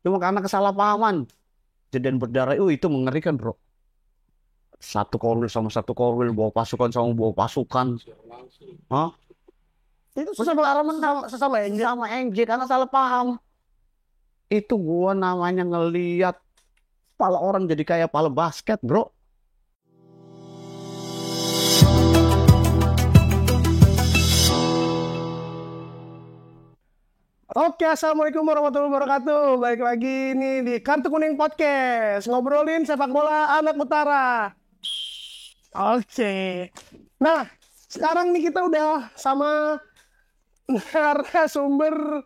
Cuma karena kesalahpahaman. Kejadian berdarah itu mengerikan, bro. Satu korwil sama satu korwil, bawa pasukan sama bawa pasukan. Hah? Itu sesama sesama NJ. Sama NJ karena salah paham. Itu gua namanya ngeliat kepala orang jadi kayak kepala basket, bro. Oke, assalamualaikum warahmatullahi wabarakatuh. Balik lagi nih di Kartu Kuning Podcast, ngobrolin sepak bola anak utara. Oke. Nah, sekarang nih kita udah sama narasumber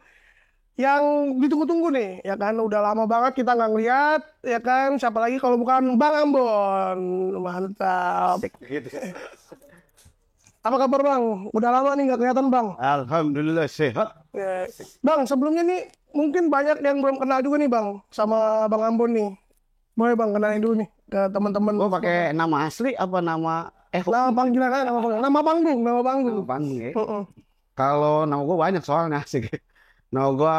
yang ditunggu-tunggu nih, ya kan? Udah lama banget kita nggak ngeliat, ya kan? Siapa lagi kalau bukan Bang Ambon. Mantap. Gitu. Apa kabar Bang? Udah lama nih nggak kelihatan Bang. Alhamdulillah sehat. Ya. Bang, sebelumnya nih mungkin banyak yang belum kenal juga nih Bang sama Bang Ambon nih. Boleh Bang kenalin dulu nih ke teman-teman. Gua pakai nama asli apa nama Nama panggilan kan, nama panggung, nama panggung. Nama panggung ya. Heeh. Kalau nama gue banyak soalnya sih. Nama gue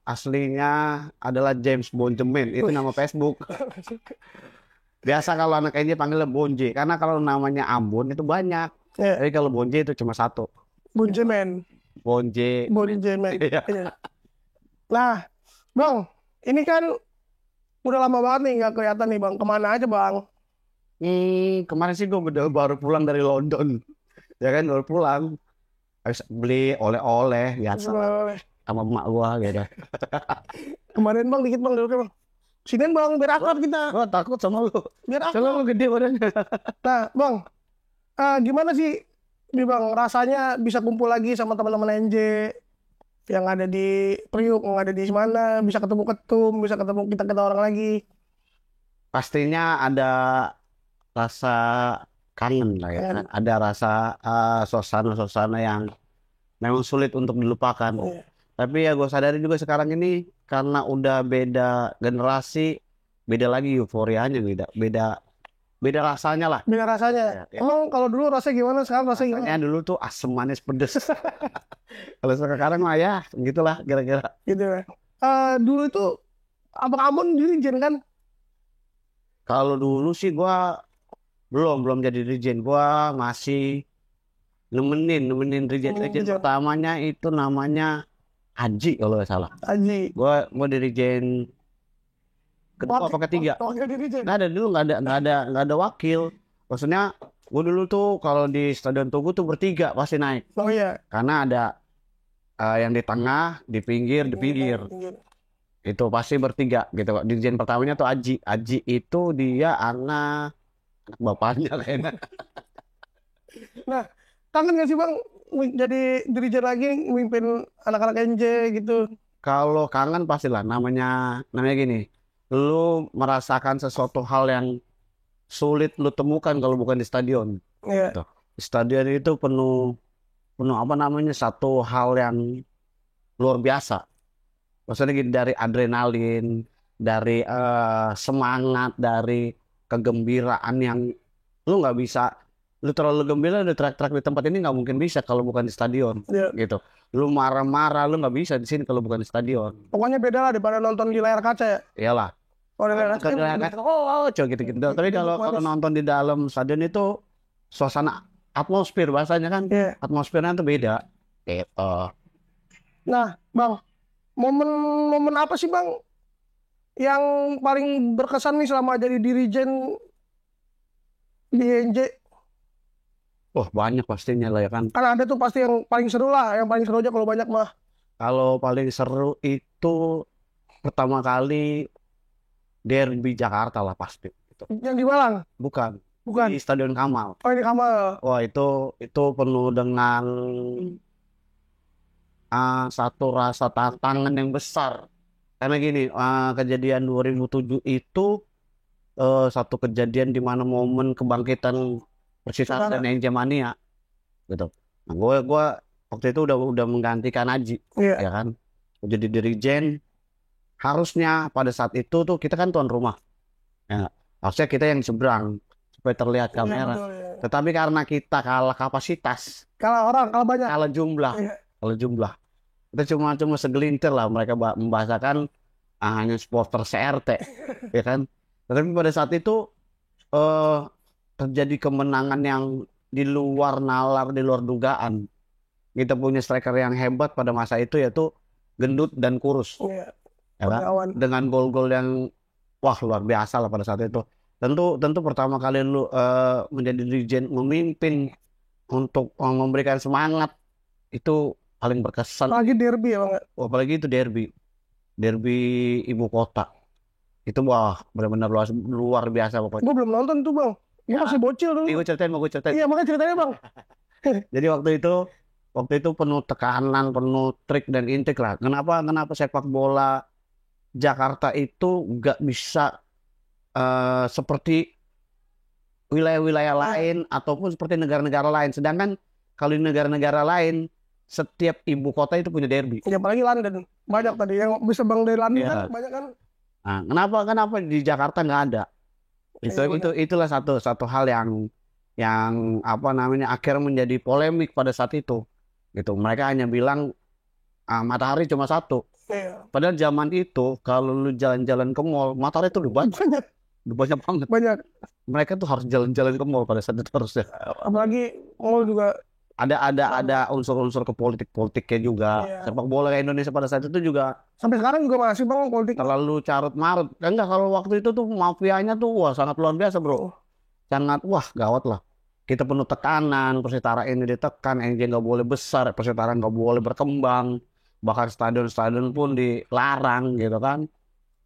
aslinya adalah James Bonjemen. Itu nama Facebook. Biasa kalau anak ini panggilnya Bonje. Karena kalau namanya Ambon itu banyak. Ya, Jadi kalau Bonje itu cuma satu. Bunjemen, Bonje. Bunjemen. Iya. Iya. Nah, Bang, ini kan udah lama banget nih nggak kelihatan nih Bang. Kemana aja Bang? Kemarin sih gue baru pulang dari London. Ya kan baru pulang. Habis beli oleh-oleh biasa lah sama emak gua gitu. Kemarin Bang, dikit Bang, dulu Bang. Sini Bang, biar akrab kita. Gua takut sama lu. Biar Soalnya lu akrab. gede badannya. Nah, Bang, gimana sih nih Bang, rasanya bisa kumpul lagi sama teman-teman NJ yang ada di Priuk, yang ada di mana, bisa ketemu ketum, bisa ketemu kita orang lagi. Pastinya ada rasa kangen lah ya. Kan? Ada rasa suasana-suasana yang memang sulit untuk dilupakan. Iya. Tapi ya gue sadari juga sekarang ini karena udah beda generasi, beda lagi euforianya, beda beda beda rasanya lah. Beda rasanya. Ya, ya. Emang kalau dulu rasanya gimana, sekarang rasanya gimana? Rasanya dulu tuh asam manis pedes. Kalau sekarang mah ya gitulah kira-kira. Gitu ya. Dulu itu Abang Ambon dirijen kan? Kalau dulu sih gua belum jadi dirjen, gua masih nemenin dirjen. Dirjen Dirijen. pertamanya itu namanya Haji kalau nggak salah. Aji. Gua dirjen kedua apa ketiga. Wakil dirijen. Nggak ada dulu, nggak ada wakil. Maksudnya gua dulu tuh kalau di Stadion Tugu tuh bertiga pasti naik, Oh iya. karena ada yang di tengah, di pinggir, di pinggir. Itu pasti bertiga gitu. Dirjen pertamanya tuh Aji. Aji itu dia anak bapaknya kayaknya. Nah, kangen gak sih Bang jadi dirijen lagi, mimpin anak-anak NJ gitu? Kalau kangen pastilah, namanya gini. Lu merasakan sesuatu hal yang sulit lu temukan kalau bukan di stadion. Iya. Gitu. Di stadion itu penuh penuh apa namanya, satu hal yang luar biasa. Maksudnya gini, dari adrenalin, dari semangat, dari kegembiraan yang lu nggak bisa, lu terlalu gembira, lu teriak-teriak di tempat ini nggak mungkin bisa kalau bukan di stadion, Iya. gitu. Lu marah-marah, lu nggak bisa di sini kalau bukan di stadion. Pokoknya beda lah daripada nonton di layar kaca ya. Iyalah. Oh, di layar kaca. Coba gitu-gitu. Tapi kalau nonton di dalam stadion itu suasana, atmosfer bahasanya kan, Iya. atmosfernya tuh beda. Gitu. Nah, Bang, momen-momen apa sih Bang yang paling berkesan nih selama jadi dirijen di NJ? Wah, banyak pastinya lah ya kan. Kan ada tuh pasti yang paling seru lah, yang paling seru aja kalau banyak mah. Kalau paling seru itu pertama kali derby Jakarta lah pasti. Gitu. Yang di Malang, Bukan. bukan? Di Stadion Kamal. Oh, ini Kamal. Wah, itu penuh dengan satu rasa tantangan yang besar. Karena gini, kejadian 2007 itu satu kejadian di mana momen kebangkitan Persita dan NJ Mania, gitu. Nah, gue waktu itu udah menggantikan Aji, Iya. ya kan. Jadi dirijen, harusnya pada saat itu tuh kita kan tuan rumah, ya. Harusnya kita yang seberang supaya terlihat kamera. Betul, ya. Tetapi karena kita kalah kapasitas, Kalah orang, kalah banyak. kalah jumlah, Iya. kita cuma segelintir lah, mereka membahasakan hanya supporter CRT, ya kan. Tapi pada saat itu eh, terjadi kemenangan yang di luar nalar, di luar dugaan. Kita punya striker yang hebat pada masa itu, yaitu gendut dan kurus, Iya. ya kan? Kawan. Dengan gol-gol yang wah luar biasa lah pada saat itu. Tentu pertama kali lu menjadi dirjen, memimpin untuk memberikan semangat, itu paling berkesan. Lagi derby ya bang. Apalagi itu derby ibu kota. Itu wah benar-benar luar biasa pokoknya. Gue belum nonton tuh bang. Gue Ya, masih bocil dulu. gue ceritain. Iya makanya ceritanya bang. Jadi waktu itu penuh tekanan, penuh trik dan intrik lah. Kenapa sepak bola Jakarta itu nggak bisa seperti wilayah-wilayah lain ataupun seperti negara-negara lain. Sedangkan kalau di negara-negara lain setiap ibu kota itu punya derby. Ya apalagi London. Banyak tadi yang bisa bang dari London Iya. kan banyak kan. Nah, kenapa di Jakarta nggak ada? Itulah satu hal yang apa namanya akhirnya menjadi polemik pada saat itu. Gitu. Mereka hanya bilang matahari cuma satu. Iya. Padahal zaman itu kalau lu jalan-jalan ke mall, matahari itu udah banyak banget. Banyak. Mereka tuh harus jalan-jalan ke mall pada saat itu harusnya. Apalagi mall juga. Ada unsur-unsur ke politiknya juga. Iya. Sepak bola Indonesia pada saat itu juga Sampai sekarang juga masih bang politik. terlalu carut marut. Enggak, kalau waktu itu tuh mafianya tuh wah sangat luar biasa bro. Sangat wah gawat lah. Kita penuh tekanan, Persitara ini ditekan, NJ nggak boleh besar, Persitara nggak boleh berkembang, bahkan stadion-stadion pun dilarang gitu kan.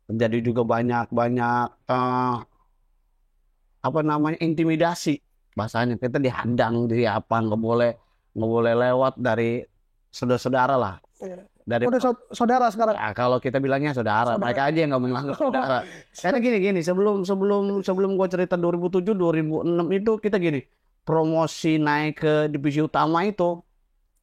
Jadi juga banyak apa namanya intimidasi, bahasanya kita dihadang, di apa nggak boleh lewat dari saudara-saudara lah. Iya. Dari Udah saudara sekarang. ya, kalau kita bilangnya saudara, mereka aja yang nggak menganggap saudara. Karena gini sebelum gue cerita 2007 2006 itu kita gini, promosi naik ke divisi utama itu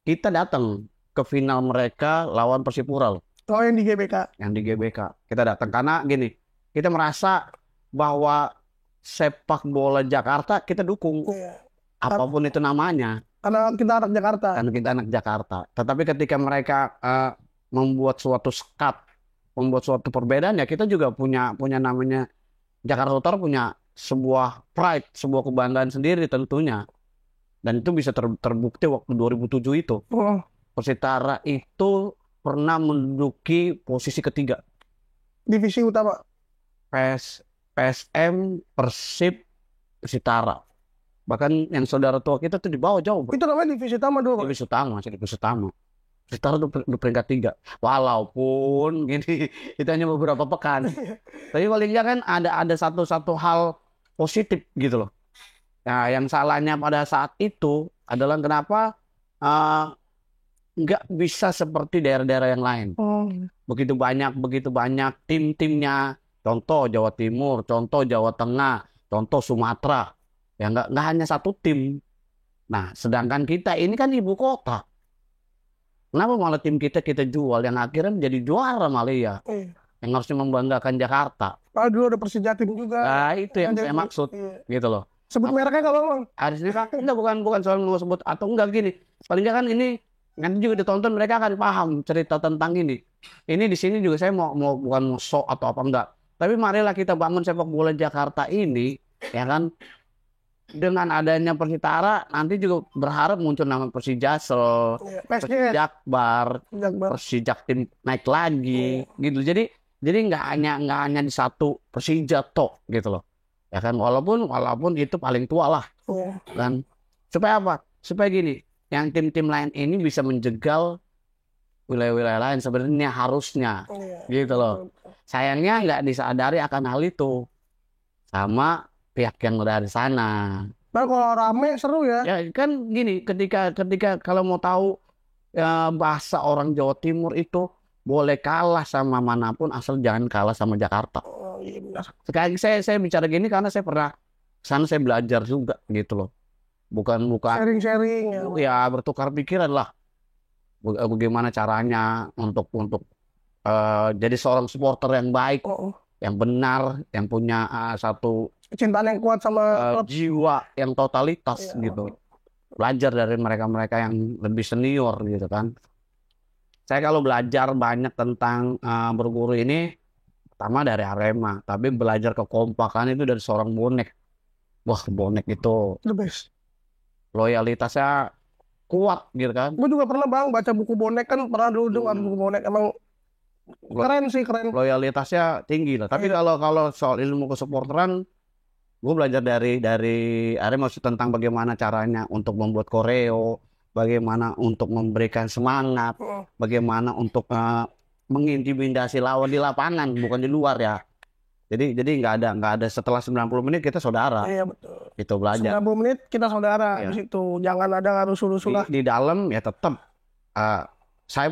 kita datang ke final mereka lawan Persipura loh, Oh yang di GBK. yang di GBK. Kita datang karena gini, kita merasa bahwa sepak bola Jakarta kita dukung, Iya. apapun itu namanya. Karena kita anak Jakarta. Karena kita anak Jakarta. Tetapi ketika mereka membuat suatu skat, membuat suatu perbedaan, ya kita juga punya namanya Jakarta Utara punya sebuah pride, sebuah kebanggaan sendiri tentunya. Dan itu bisa terbukti waktu 2007 itu. Oh. Persitara itu pernah menduduki posisi ketiga. Divisi utama. PSM, Persib, Persitara. Bahkan yang saudara tua kita tuh di bawah jauh. Itu namanya divisi utama dulu. Divisi utama. Persitara tuh peringkat 3. Walaupun gini, itu hanya beberapa pekan. Tapi paling nggak kan ada satu hal positif gitu loh. Nah, yang salahnya pada saat itu adalah kenapa nggak bisa seperti daerah-daerah yang lain. Oh. Begitu banyak tim-timnya. Contoh Jawa Timur, contoh Jawa Tengah, contoh Sumatera. Ya nggak hanya satu tim. Nah, sedangkan kita ini kan ibu kota. Kenapa malah tim kita jual yang akhirnya menjadi juara malah ya? Iya. Yang harusnya membanggakan Jakarta. Kalau dulu ada Persijatim juga. Nah, itu yang saya maksud. Iya. Gitu loh. Sebut mereknya nggak bang? Harusnya kan enggak, bukan soal mau sebut atau enggak gini. Paling nggak kan ini nanti juga ditonton mereka akan paham cerita tentang ini. Ini di sini juga saya mau bukan sok atau apa enggak. Tapi marilah kita bangun sepak bola Jakarta ini, ya kan? Dengan adanya Persitara nanti juga berharap muncul nama Persijasel, Iya. Persijakbar, Persijaktim naik lagi, gitu. Jadi nggak hanya di satu Persija tok gitu loh. Ya kan walaupun itu paling tua lah. Iya. Kan supaya apa? Supaya gini, yang tim-tim lain ini bisa menjegal wilayah-wilayah lain sebenarnya harusnya. Iya. Gitu loh. Sayangnya nggak disadari akan hal itu sama pihak yang dari sana. Nah kalau rame seru ya. Ya kan gini, ketika kalau mau tahu bahasa orang Jawa Timur itu boleh kalah sama manapun asal jangan kalah sama Jakarta. Oh, iya benar. Sekali saya bicara gini karena saya pernah sana, saya belajar juga gitu loh. Bukan Sharing-sharing ya. ya bertukar pikiran lah. Bagaimana caranya untuk jadi seorang supporter yang baik, yang benar, yang punya satu kecintaan yang kuat sama jiwa yang totalitas gitu. Belajar dari mereka-mereka yang lebih senior gitu kan. Saya kalau belajar banyak tentang berguru ini pertama dari Arema, tapi belajar kekompakan itu dari seorang bonek. Wah, bonek itu The best. loyalitasnya kuat gitu kan. Gue juga pernah bang baca buku bonek, kan pernah dulu dengar buku bonek, emang keren sih, keren. Loyalitasnya tinggi lah. Tapi Iya. kalau soal ilmu kesupporteran, gue belajar dari Arema maksud tentang bagaimana caranya untuk membuat koreo, bagaimana untuk memberikan semangat, Heeh. bagaimana untuk mengintimidasi lawan di lapangan, bukan di luar ya. Jadi nggak ada setelah 90 menit kita saudara. Iya betul. Itu belajar. 90 menit kita saudara Iya. di situ. Jangan ada rusuh-rusuh lah. Di dalam ya tetap saya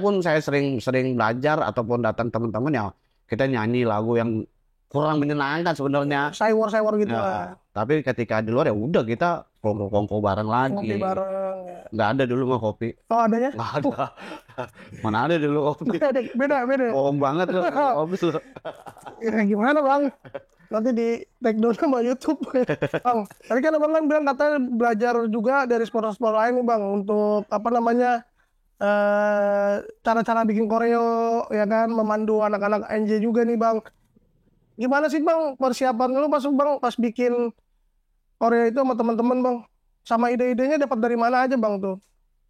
sering belajar ataupun datang teman-teman ya kita nyanyi lagu yang kurang menyenangkan sebenarnya. Sewor-sewor gitu Ya, lah. tapi ketika di luar ya udah kita kongko bareng Ngopi lagi. bareng. Ya. Nggak ada dulu mah kopi. Oh adanya? Nggak ada. Mana ada dulu kopi. Beda. Bohong banget lu. Kopi lu. Ya, gimana bang? Nanti di take down sama YouTube. Bang, tadi kan abang kan bilang katanya belajar juga dari sport-sport lain nih bang, untuk apa namanya, cara-cara bikin koreo, ya kan, memandu anak-anak NJ juga nih bang. Gimana sih bang persiapan lu pas bikin koreo itu sama teman-teman bang? Sama ide-idenya dapat dari mana aja bang tuh?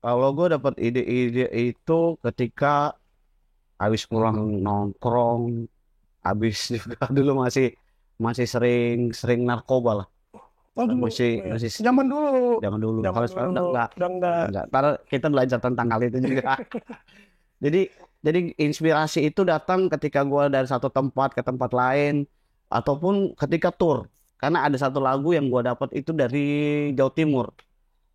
Kalau gue dapat ide-ide itu ketika habis pulang nongkrong, habis juga dulu masih sering narkoba lah. Oh, dulu. Masih Zaman dulu. zaman dulu. Zaman Kalau sekarang dulu. udah Udah enggak. enggak. Ntar kita belajar tentang hal itu juga. Jadi inspirasi itu datang ketika gue dari satu tempat ke tempat lain ataupun ketika tour. Karena ada satu lagu yang gue dapat itu dari Jawa Timur.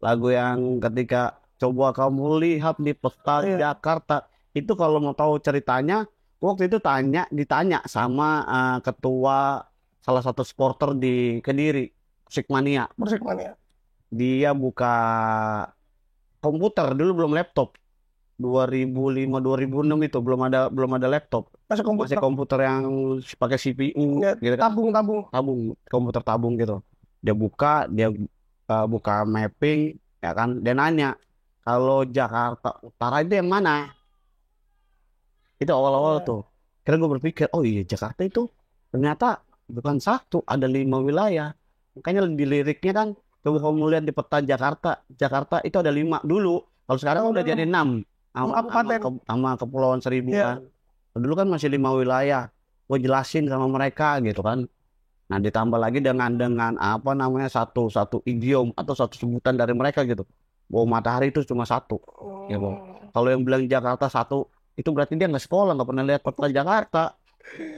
Lagu yang ketika coba kamu lihat di peta Iya. Jakarta. Itu kalau mau tahu ceritanya, waktu itu ditanya sama ketua salah satu supporter di Kediri, Musikmania. Musikmania. Dia buka komputer dulu, belum laptop. 2005 2006 itu belum ada laptop. Masih komputer yang pakai CPU Ya, gitu kan. tabung. Komputer tabung gitu. Dia buka mapping ya kan. Dia nanya, kalau Jakarta Utara itu yang mana? Itu awal-awal Iya. tuh. Kira gue berpikir, oh iya Jakarta itu ternyata bukan satu, ada 5 wilayah. Makanya di liriknya kan, coba kamu lihat di peta Jakarta itu ada 5 dulu. Kalau sekarang udah jadi 6 sama Kepulauan Seribu Iya. kan. Dulu kan masih 5 wilayah. Gue jelasin sama mereka gitu kan. Nah ditambah lagi dengan apa namanya satu idiom atau satu sebutan dari mereka gitu. Bahwa matahari itu cuma satu. Ya, Bang. Kalau yang bilang Jakarta satu, itu berarti dia nggak sekolah, nggak pernah lihat peta Jakarta.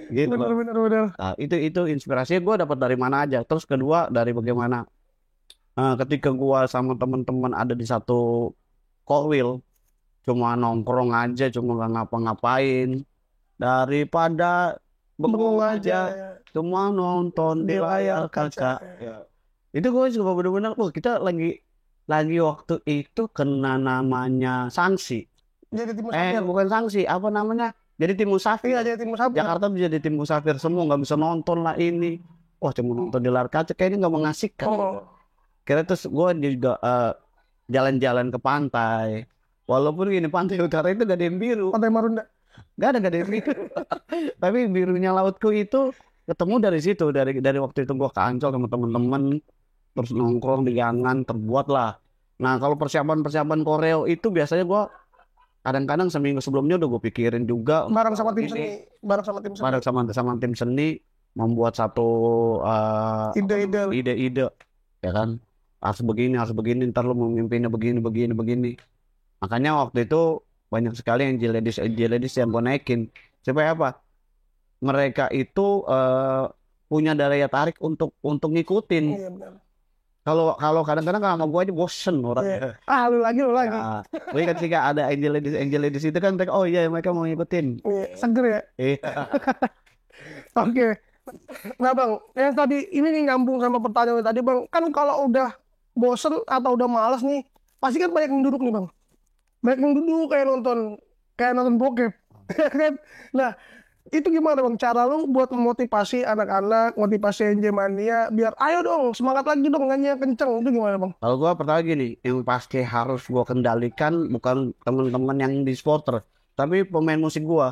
Gitu. Bener. Nah, itu inspirasinya gue dapat dari mana aja. Terus kedua dari bagaimana ketika gue sama teman-teman ada di satu Kokwil, cuma nongkrong aja, cuma nggak ngapa-ngapain, daripada bengong aja, cuma nonton di layar kaca. Ya. Itu gue juga bener-bener, kita lagi waktu itu kena namanya sanksi. Jadi tim musafir. Bukan sanksi, apa namanya? Jadi tim musafir. Iya, jadi tim musafir. Jakarta jadi tim musafir semua, nggak bisa nonton lah ini. Wah, cuma nonton di layar kaca, kayaknya nggak mengasihkan. Kira terus gue juga jalan-jalan ke pantai. Walaupun gini, pantai utara itu gak ada yang biru. Pantai Marunda. Gak ada yang biru. Tapi birunya lautku itu ketemu dari situ. Dari waktu itu gue ke Ancol sama temen-temen. Terus nongkrong di gangan, terbuat lah. Nah kalau persiapan koreo itu biasanya gue kadang-kadang seminggu sebelumnya udah gue pikirin juga. Bareng sama tim seni. Bareng sama tim seni. Membuat satu ide-ide. Ya kan? Harus begini, ntar lu memimpinnya begini. Makanya waktu itu banyak sekali yang ladies yang gue naikin. Supaya apa? Mereka itu punya daya tarik untuk ngikutin. Iya benar. Kalau kadang-kadang sama gue aja bosen orangnya. Lu lagi. Ya, ketika ada angel ladies itu kan mereka, oh iya mereka mau ngikutin. Iya, seger ya. Iya. Oke. Nah bang, yang tadi ini nih nyambung sama pertanyaan tadi bang. Kan kalau udah bosen atau udah malas nih, pasti kan banyak yang duduk nih bang. Banyak yang duduk kayak nonton bokep. Nah, itu gimana bang cara lu buat memotivasi anak-anak, motivasi NJ Mania biar ayo dong semangat lagi dong nyanyi kenceng, itu gimana bang? Kalau gue pertama gini, yang pasti harus gue kendalikan bukan teman-teman yang di supporter, tapi pemain musik gue.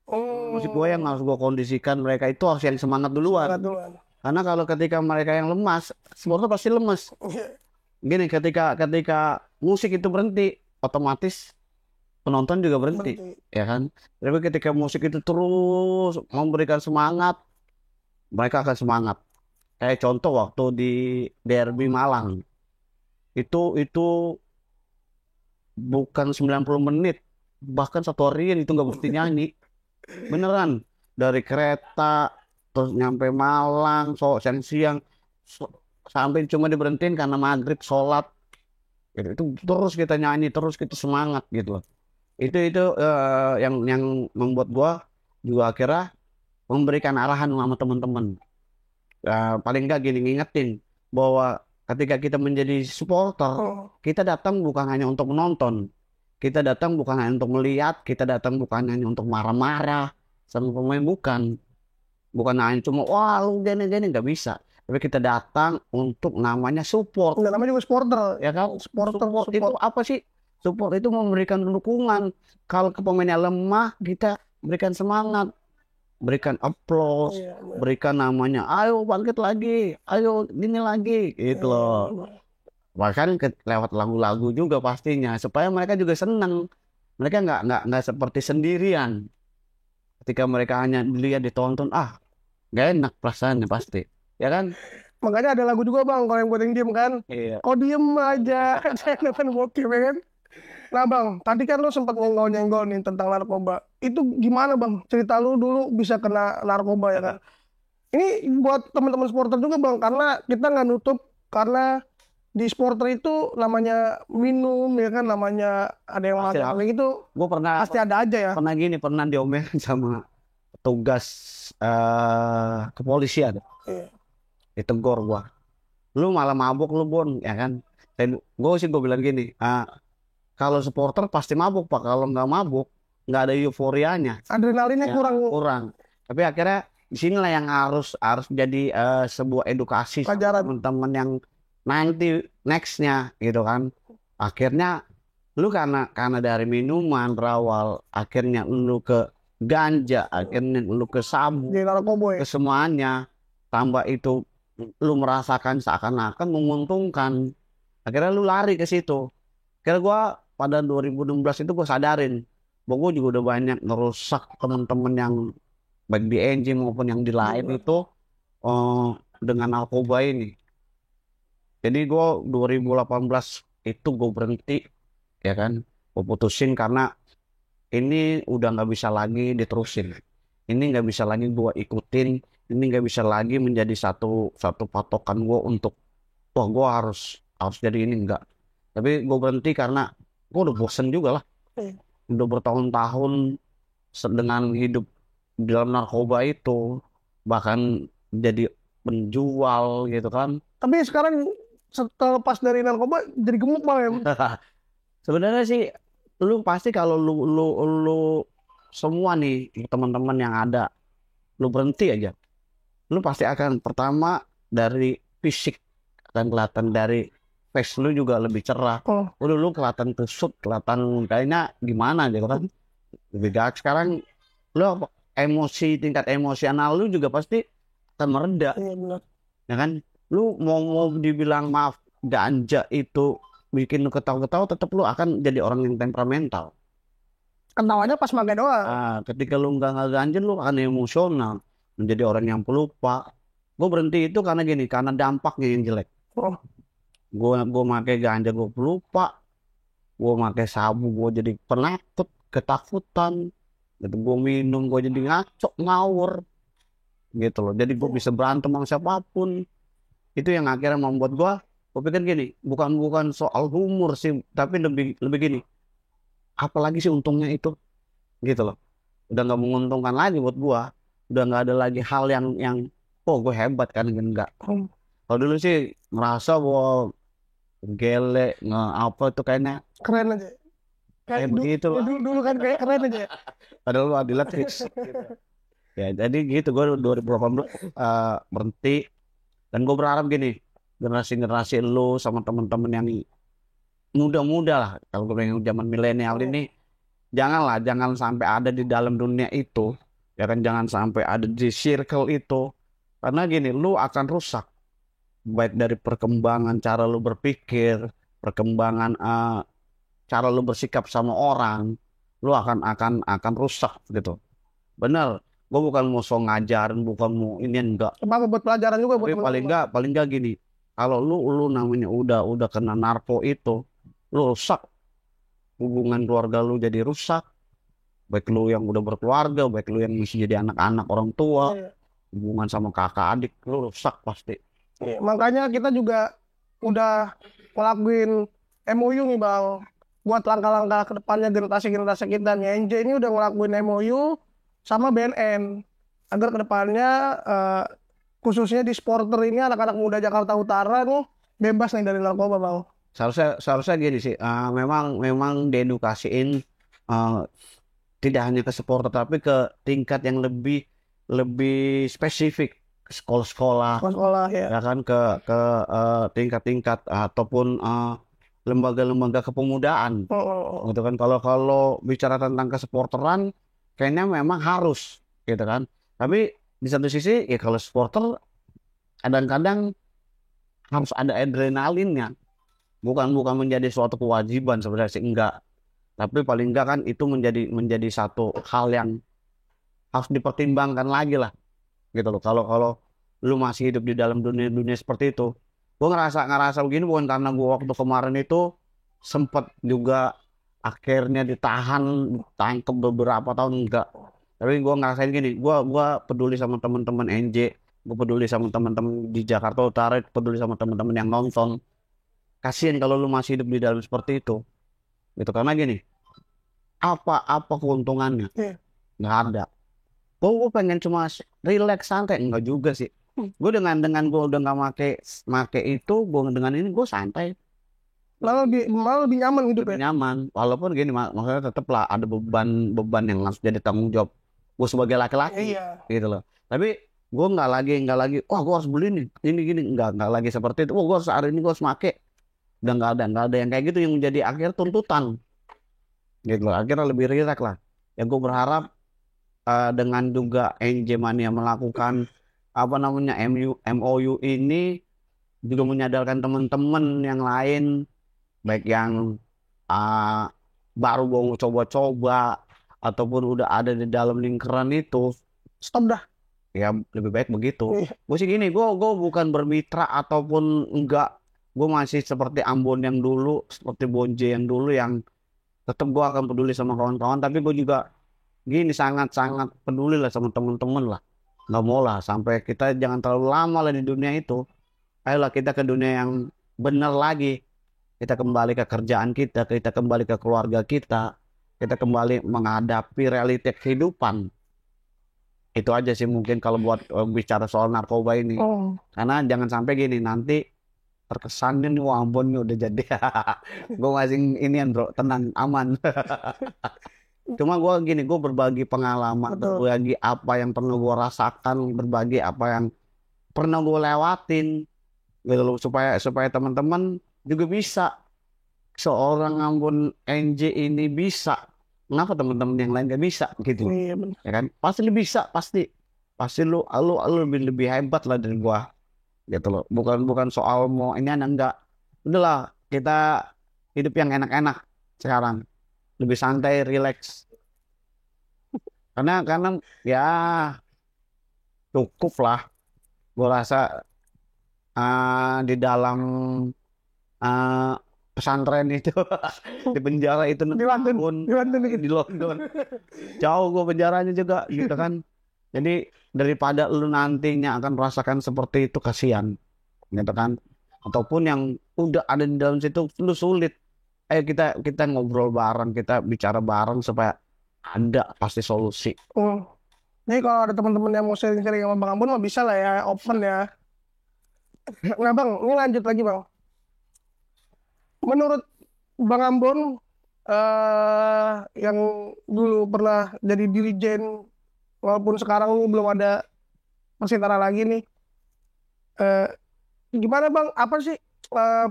Musik gue yang harus gue kondisikan, mereka itu harus yang semangat duluan. Semangat duluan. Karena kalau ketika mereka yang lemas, supporter pasti lemes. Gini, ketika musik itu berhenti, otomatis penonton juga berhenti, ya kan? Tapi ketika musik itu terus memberikan semangat, mereka akan semangat. Kayak contoh waktu di Derby Malang, itu bukan 90 menit, bahkan 1 harian itu nggak berhenti nyanyi. Beneran, dari kereta terus nyampe Malang, siang-siang sampai cuma diberhentiin karena maghrib sholat. Gitu. Itu terus kita nyanyi, terus kita semangat gitu. Itu yang membuat gua juga akhirnya memberikan arahan sama teman-teman. Paling nggak gini, ngingetin bahwa ketika kita menjadi supporter, kita datang bukan hanya untuk menonton, kita datang bukan hanya untuk melihat, kita datang bukan hanya untuk marah-marah sama pemain, bukan hanya cuma wah lu gini nggak bisa. Tapi kita datang untuk namanya support. Namanya juga supporter. Ya kan? Supporter Itu apa sih? Support itu memberikan dukungan. Kalau ke pemainnya lemah, kita berikan semangat, berikan applause, berikan namanya, ayo bangkit lagi, ayo gini lagi, gitu loh. Bahkan lewat lagu-lagu juga pastinya, supaya mereka juga senang. Mereka nggak seperti sendirian. Ketika mereka hanya dilihat, ditonton, nggak enak perasaannya pasti, ya kan? Makanya ada lagu juga bang, kalau yang buat yang diem kan, kok diem aja, saya nonton bokep ya kan. Nah bang, tadi kan lu sempat nyenggol nih tentang narkoba. Itu gimana bang? Cerita lu dulu bisa kena narkoba ya kan? Ini buat teman-teman supporter juga bang, karena kita nggak nutup, karena di supporter itu namanya minum ya kan, namanya ada yang makan kayak gitu. Gue pasti ada aja ya. Pernah diomelin sama petugas kepolisian. Ditegur gua, lu malah mabuk lu Bon, ya kan? Gue bilang gini, kalau supporter pasti mabuk pak, kalau nggak mabuk nggak ada euforianya, adrenalinnya ya, kurang. Tapi akhirnya disinilah yang harus jadi sebuah edukasi teman-teman yang nanti nextnya gitu kan. Akhirnya lu karena dari minuman berawal, akhirnya lu ke ganja, akhirnya lu ke sabu, ke semuanya, tambah itu lu merasakan seakan-akan menguntungkan, akhirnya lu lari ke situ. Akhirnya gue pada 2016 itu gue sadarin bahwa gue juga udah banyak ngerusak teman-teman yang baik di NJ maupun yang di lain itu dengan narkoba ini. Jadi gue 2018 itu gue berhenti, ya kan? Gue putusin karena ini udah nggak bisa lagi diterusin. Ini nggak bisa lagi gue ikutin. Ini nggak bisa lagi menjadi satu patokan gue untuk wah gue harus jadi ini, enggak. Tapi gue berhenti karena gue udah bosen juga lah. Udah bertahun-tahun dengan hidup di dalam narkoba itu, bahkan jadi penjual gitu kan. Tapi sekarang setelah lepas dari narkoba jadi gemuk banget. Sebenarnya sih lu pasti kalau lu semua nih teman-teman yang ada, lu berhenti aja, lu pasti akan pertama dari fisik akan kelihatan, dari face lu juga lebih cerah. Lu kelihatan kusut, kelihatan kayaknya gimana gitu kan, lebih galak. Sekarang lu tingkat emosional lu juga pasti akan mereda. Ya kan, lu mau dibilang maaf ganja itu bikin lu ketawa-ketawa, tetap lu akan jadi orang yang temperamental. Ketawanya pas makan doang. Ketika lu nggak ganja, lu akan emosional, menjadi orang yang pelupa. Gue berhenti itu karena gini, karena dampaknya yang jelek. Gue pakai ganja gue pelupa, gue pakai sabu gue jadi penakut, ketakutan. Gitu, gue minum gue jadi ngaco, ngawur, gitu loh. Jadi gue bisa berantem sama siapapun. Itu yang akhirnya membuat gue pikir gini, bukan soal humor sih, tapi lebih gini, apalagi sih untungnya itu, gitu loh. Udah nggak menguntungkan lagi buat gue, udah nggak ada lagi hal yang gue hebat kan, enggak. Kalau dulu sih merasa bahwa gele apa itu kayaknya keren aja, kayak begitu dulu kan kayak keren aja. Padahal lu adilat fix gitu. Ya jadi gitu, gue 2018 berhenti, dan gue berharap gini, generasi lu sama teman-teman yang muda-muda lah, kalau gue pengen zaman milenial ini, jangan sampai ada di dalam dunia itu, ya kan, jangan sampai ada di circle itu, karena gini, lu akan rusak baik dari perkembangan cara lu berpikir, perkembangan cara lu bersikap sama orang, lu akan rusak gitu. Bener, gue bukan mau so ngajarin, bukan mau ini, enggak. Apa buat pelajaran juga buat Tapi teman-teman. paling enggak gini, kalau lu namanya udah kena narko itu, lu rusak hubungan keluarga lu, jadi rusak. Baik lu yang udah berkeluarga, baik lu yang masih jadi anak-anak orang tua, Iya. hubungan sama kakak adik lu rusak pasti. Iya, makanya kita juga udah ngelakuin MOU nih Bang, buat langkah-langkah ke depannya generasi-generasi kita nih. NJ ini udah ngelakuin MOU sama BNN agar ke depannya khususnya di supporter ini anak-anak muda Jakarta Utara nih bebas nih dari narkoba Bang. Seharusnya gini sih, memang diedukasiin, tidak hanya ke supporter tapi ke tingkat yang lebih lebih spesifik, ke sekolah-sekolah, Sekolah ya. ya kan, ke tingkat-tingkat ataupun lembaga-lembaga kepemudaan, gitu kan. Kalau bicara tentang kesupporteran, kayaknya memang harus, gitu kan. Tapi di satu sisi ya, kalau supporter kadang-kadang harus ada adrenalinnya, bukan menjadi suatu kewajiban sebenarnya sih, enggak. Tapi paling enggak kan itu menjadi satu hal yang harus dipertimbangkan lagi lah, gitu loh. Kalau lu masih hidup di dalam dunia seperti itu, gue ngerasa begini bukan karena gue waktu kemarin itu sempet juga akhirnya tangkep beberapa tahun, enggak. Tapi gue ngerasain gini, gue peduli sama teman-teman NJ, gue peduli sama teman-teman di Jakarta Utara, peduli sama teman-teman yang nonton. Kasian kalau lu masih hidup di dalam seperti itu, gitu. Karena gini, apa keuntungannya? Iya. Nggak ada. Gue pengen cuma relax santai, enggak juga sih. Gue dengan gue udah nggak make itu, gue dengan ini gue santai, Malah lebih nyaman hidup lebih ya. nyaman. Walaupun gini, maksudnya tetap lah ada beban yang harus jadi tanggung jawab gue sebagai laki-laki, Iya. gitu loh. Tapi gue nggak lagi, wah gue harus beli nih, ini gini, nggak lagi seperti itu. Wah gue harus hari ini gue harus make. Udah nggak ada yang kayak gitu yang menjadi akhir tuntutan, gitu loh. Akhirnya lebih rileks lah. Ya gue berharap dengan juga NJ Mania melakukan apa namanya MOU ini, juga menyadarkan teman-teman yang lain, baik yang uh, baru mau coba-coba ataupun udah ada di dalam lingkaran itu, Stop dah. ya lebih baik begitu. Iya. Gue sih gini, gue bukan bermitra ataupun enggak, gue masih seperti Ambon yang dulu, seperti Bonje yang dulu, yang tetap gue akan peduli sama kawan-kawan. Tapi gue juga gini, sangat-sangat peduli lah sama temen-temen lah. Nggak mau lah sampai kita jangan terlalu lama lah di dunia itu. Ayolah kita ke dunia yang benar lagi. Kita kembali ke kerjaan kita kembali ke keluarga kita kembali menghadapi realita kehidupan. Itu aja sih mungkin kalau buat bicara soal narkoba ini. Oh. Karena jangan sampai gini, nanti terkesannya nih, wah Ambon nih udah jadi. Gue masih inian bro, tenang, aman. Cuma gue gini, gue berbagi pengalaman, Betul. berbagi apa yang pernah gue rasakan, berbagi apa yang pernah gue lewatin, gitu loh, supaya teman-teman juga bisa. Seorang Ambon NJ ini bisa, kenapa teman-teman yang lain gak bisa, gitu. Iya benar. Ya kan, pasti lu bisa, pasti lu lebih hebat lah dari gua, gitu loh. Bukan soal mau ini enggak. Udahlah, kita hidup yang enak-enak sekarang, lebih santai, relax. Karena ya cukup lah, gua rasa di dalam uh, pesantren itu, di penjara itu Di London. pun, Di London dikit. di London jauh gue penjaranya juga, gitu kan. Jadi daripada lu nantinya akan merasakan seperti itu, kasihan, gitu kan. Ataupun yang udah ada di dalam situ lu sulit, ayo kita ngobrol bareng, kita bicara bareng supaya ada pasti solusi. Oh. Jadi kalau ada teman-teman yang mau sharing-sharing sama Bang Ambon mah bisa lah ya, open ya. Nah Bang, ini lanjut lagi Bang. Menurut Bang Ambon yang dulu pernah jadi dirijen, walaupun sekarang ini belum ada Persitara lagi nih, gimana Bang? Apa sih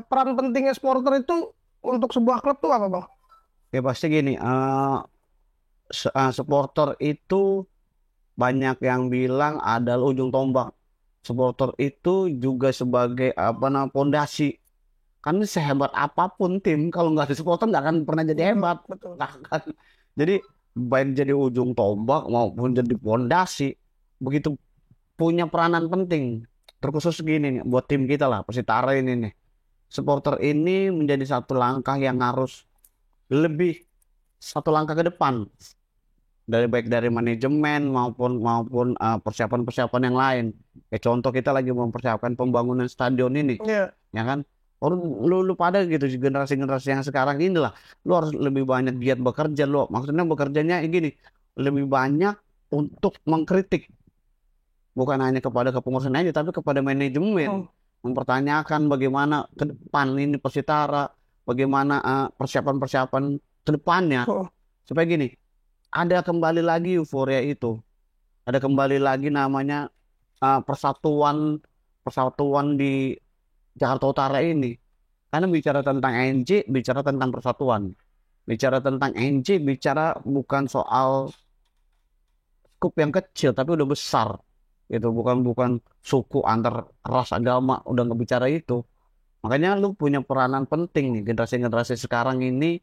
peran pentingnya supporter itu untuk sebuah klub tuh apa Bang? Ya pasti gini, supporter itu banyak yang bilang adalah ujung tombak. Supporter itu juga sebagai pondasi. Kan sehebat apapun tim, kalau nggak ada supporter nggak akan pernah jadi hebat. Betul. Nggak akan. Jadi baik jadi ujung tombak maupun jadi pondasi, begitu punya peranan penting. Terkhusus gini nih, buat tim kita lah, Persitara ini nih. Supporter ini menjadi satu langkah yang harus lebih satu langkah ke depan dari baik dari manajemen maupun persiapan-persiapan yang lain. Contoh kita lagi mempersiapkan pembangunan stadion ini, Iya. ya kan? Lu pada gitu generasi-generasi yang sekarang ini lah, lu harus lebih banyak giat bekerja lu. Maksudnya bekerjanya gini, lebih banyak untuk mengkritik, bukan hanya kepada kepengurusan aja, tapi kepada manajemen. Mempertanyakan bagaimana ke depan ini Persitara, bagaimana persiapan-persiapan ke depannya. Supaya gini, ada kembali lagi euforia itu. Ada kembali lagi namanya persatuan di Jakarta Utara ini. Karena bicara tentang NJ, bicara tentang persatuan. Bicara tentang NJ, bicara bukan soal skup yang kecil, tapi udah besar. Itu bukan suku antar ras agama, udah nggak bicara itu. Makanya lu punya peranan penting nih generasi-generasi sekarang ini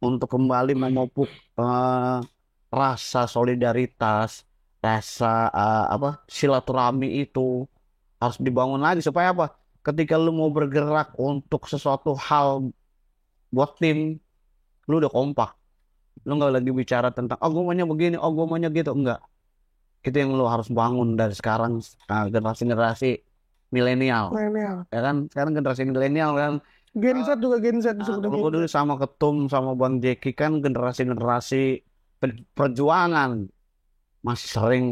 untuk kembali memupuk rasa solidaritas, rasa silaturahmi itu harus dibangun lagi supaya apa? Ketika lu mau bergerak untuk sesuatu hal buat tim, lu udah kompak. Lu nggak lagi bicara tentang oh gue maunya begini, oh gue maunya gitu, enggak. Itu yang lu harus bangun dari sekarang, generasi-generasi milenial. Ya kan? Sekarang generasi milenial kan. Gen Z juga Gen Z disebut Kalau gue dulu sama Ketum sama Bang Jeki kan generasi-generasi perjuangan, masih sering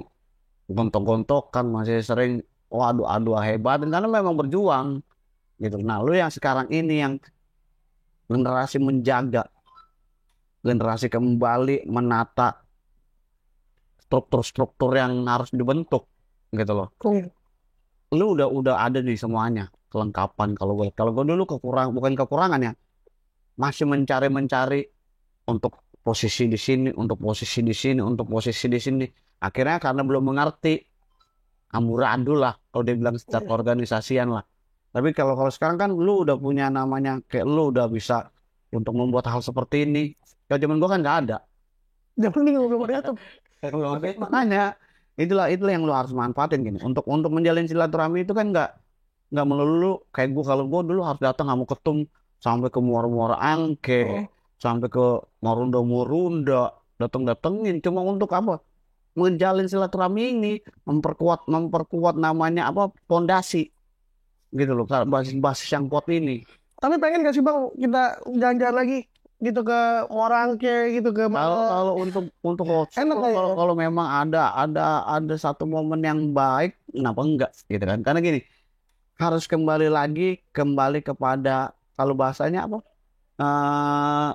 gontok-gontokan, masih sering adu-adu hebat karena memang berjuang gitu. Nah, lu yang sekarang ini yang generasi menjaga, generasi kembali menata struktur-struktur yang harus dibentuk gitu loh. Lu udah ada di semuanya kelengkapan. Kalau gue dulu bukan kekurangan ya, masih mencari untuk posisi di sini, untuk posisi di sini, untuk posisi di sini. Akhirnya karena belum mengerti, amburadul lah kalau dia bilang secara organisasian lah. Tapi kalau sekarang kan lu udah punya namanya, kayak lu udah bisa untuk membuat hal seperti ini. Kalau zaman gua kan nggak ada. Zaman ini belum ada tuh. Makanya itulah yang lu harus manfaatin gini. Untuk menjalin silaturahmi itu kan nggak melulu kayak gua. Kalau gua dulu harus datang sama Ketum sampai ke Muara-Muara Angke, sampai ke Marunda, datengin cuma untuk apa? Menjalin silaturahmi ini, memperkuat namanya pondasi gitu loh, basis yang kuat ini. Tapi pengen gak sih Bang kita jalan-jalan lagi gitu ke Morangke gitu ke kalau untuk kalau memang ada satu momen yang baik, kenapa enggak gitu kan? Karena gini, harus kembali kepada kalau bahasanya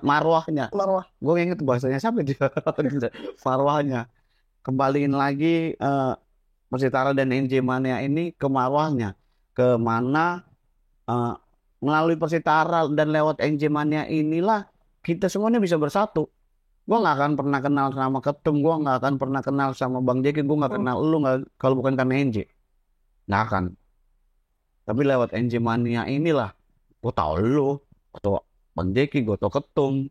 marwahnya. Gue inget bahasanya siapa dia? Marwahnya. Kembaliin lagi Persitara dan NJ Mania ini ke marwahnya, ke mana melalui Persitara dan lewat NJ Mania inilah kita semuanya bisa bersatu. Gue nggak akan pernah kenal sama Ketum, gue nggak akan pernah kenal sama Bang Jeki, gue nggak kenal lu kalau bukan karena NJ, nggak akan. Tapi lewat NJ Mania inilah gue tahu lu, atau Bang Jeki, gue tahu Ketum,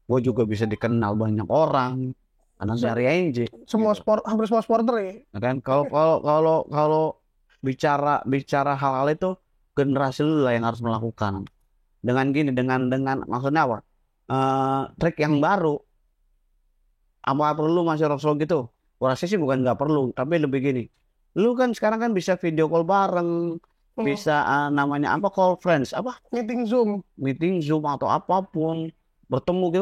gue juga bisa dikenal banyak orang. Karena dari NJ hampir semua supporter ya. Kan kalau bicara hal-hal itu generasi lu lah yang harus melakukan. Dengan maksudnya apa? Trik yang baru. Apa perlu masih Rasul gitu? Gua rasa sih bukan nggak perlu, tapi lebih gini. Lu kan sekarang kan bisa video call bareng, bisa namanya call friends, meeting Zoom atau apapun. Bertemu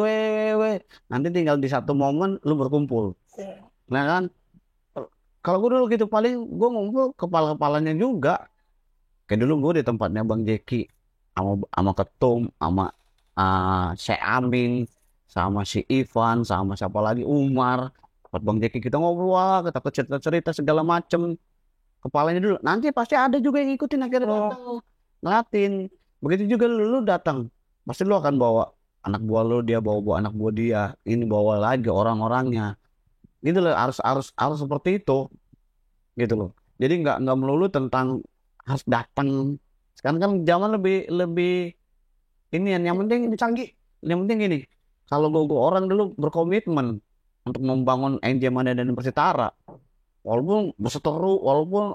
nanti tinggal di satu momen lu berkumpul. Nah kan kalau gue dulu gitu paling gue ngumpul kepala-kepalanya juga. Kayak dulu gue di tempatnya Bang Jeki sama Ketum, sama Syekh Amin, sama si Ivan, sama siapa lagi, Umar. Tempat Bang Jeki kita ngobrol, kita cerita segala macem. Kepalanya dulu. Nanti pasti ada juga yang ngikutin akhirnya datang ngeliatin. Begitu juga lu datang, pasti lu akan bawa anak buah lu, dia bawa anak buah dia, ini bawa lagi orang-orangnya, gitu loh. Harus seperti itu, gitu loh. Jadi nggak melulu tentang harus datang. Sekarang kan zaman lebih lebih ini yang penting, Lebih canggih. yang penting gini, kalau gue orang dulu berkomitmen untuk membangun NJ Mania dan Persitara, walaupun berseteru, walaupun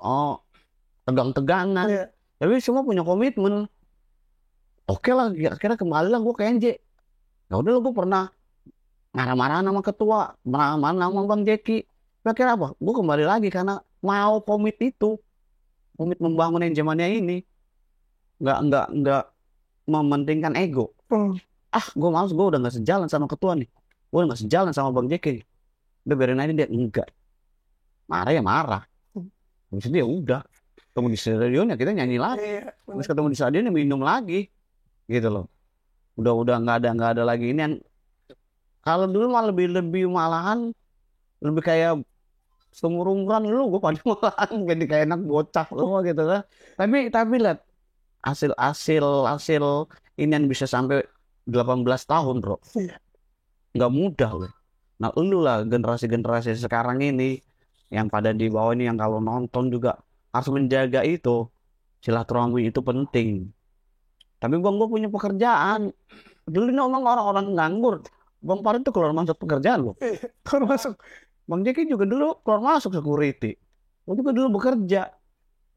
tegang-tegangan, Iya. tapi semua punya komitmen. Oke lah, akhirnya kembali lah gue ke NJ. Ya udah lah, gue pernah marah-marah sama ketua, marah-marah sama Bang Jeki. Tapi akhirnya apa? Gue kembali lagi karena mau komit itu, komit membangun NJ Mania ini, nggak mementingkan ego. Gue males, gue udah nggak sejalan sama ketua nih, gue udah nggak sejalan sama Bang Jeki. Udah biarin aja dia, enggak. Marah ya marah. Habis itu ya udah, ketemu di stadion ya kita nyanyi lagi. Iya, Terus ketemu di stadion ya minum lagi, gitu loh. Udah nggak ada lagi ini yang kalau dulu mah lebih malahan lebih kayak seumuran lu, gue pada malahan jadi kayak anak bocah lu gitu kan. Tapi lihat hasil ini yang bisa sampai 18 tahun, bro. Iya. Nggak mudah loh. Nah, lu lah generasi sekarang ini yang pada di bawah ini, yang kalau nonton juga harus menjaga itu. Silaturahmi itu penting. Tapi bang, gue punya pekerjaan. Dulu ini omong orang-orang nganggur. Bang Farid tuh keluar masuk pekerjaan loh. Keluar masuk. Bang Jeki juga dulu keluar masuk security. Gue juga dulu bekerja.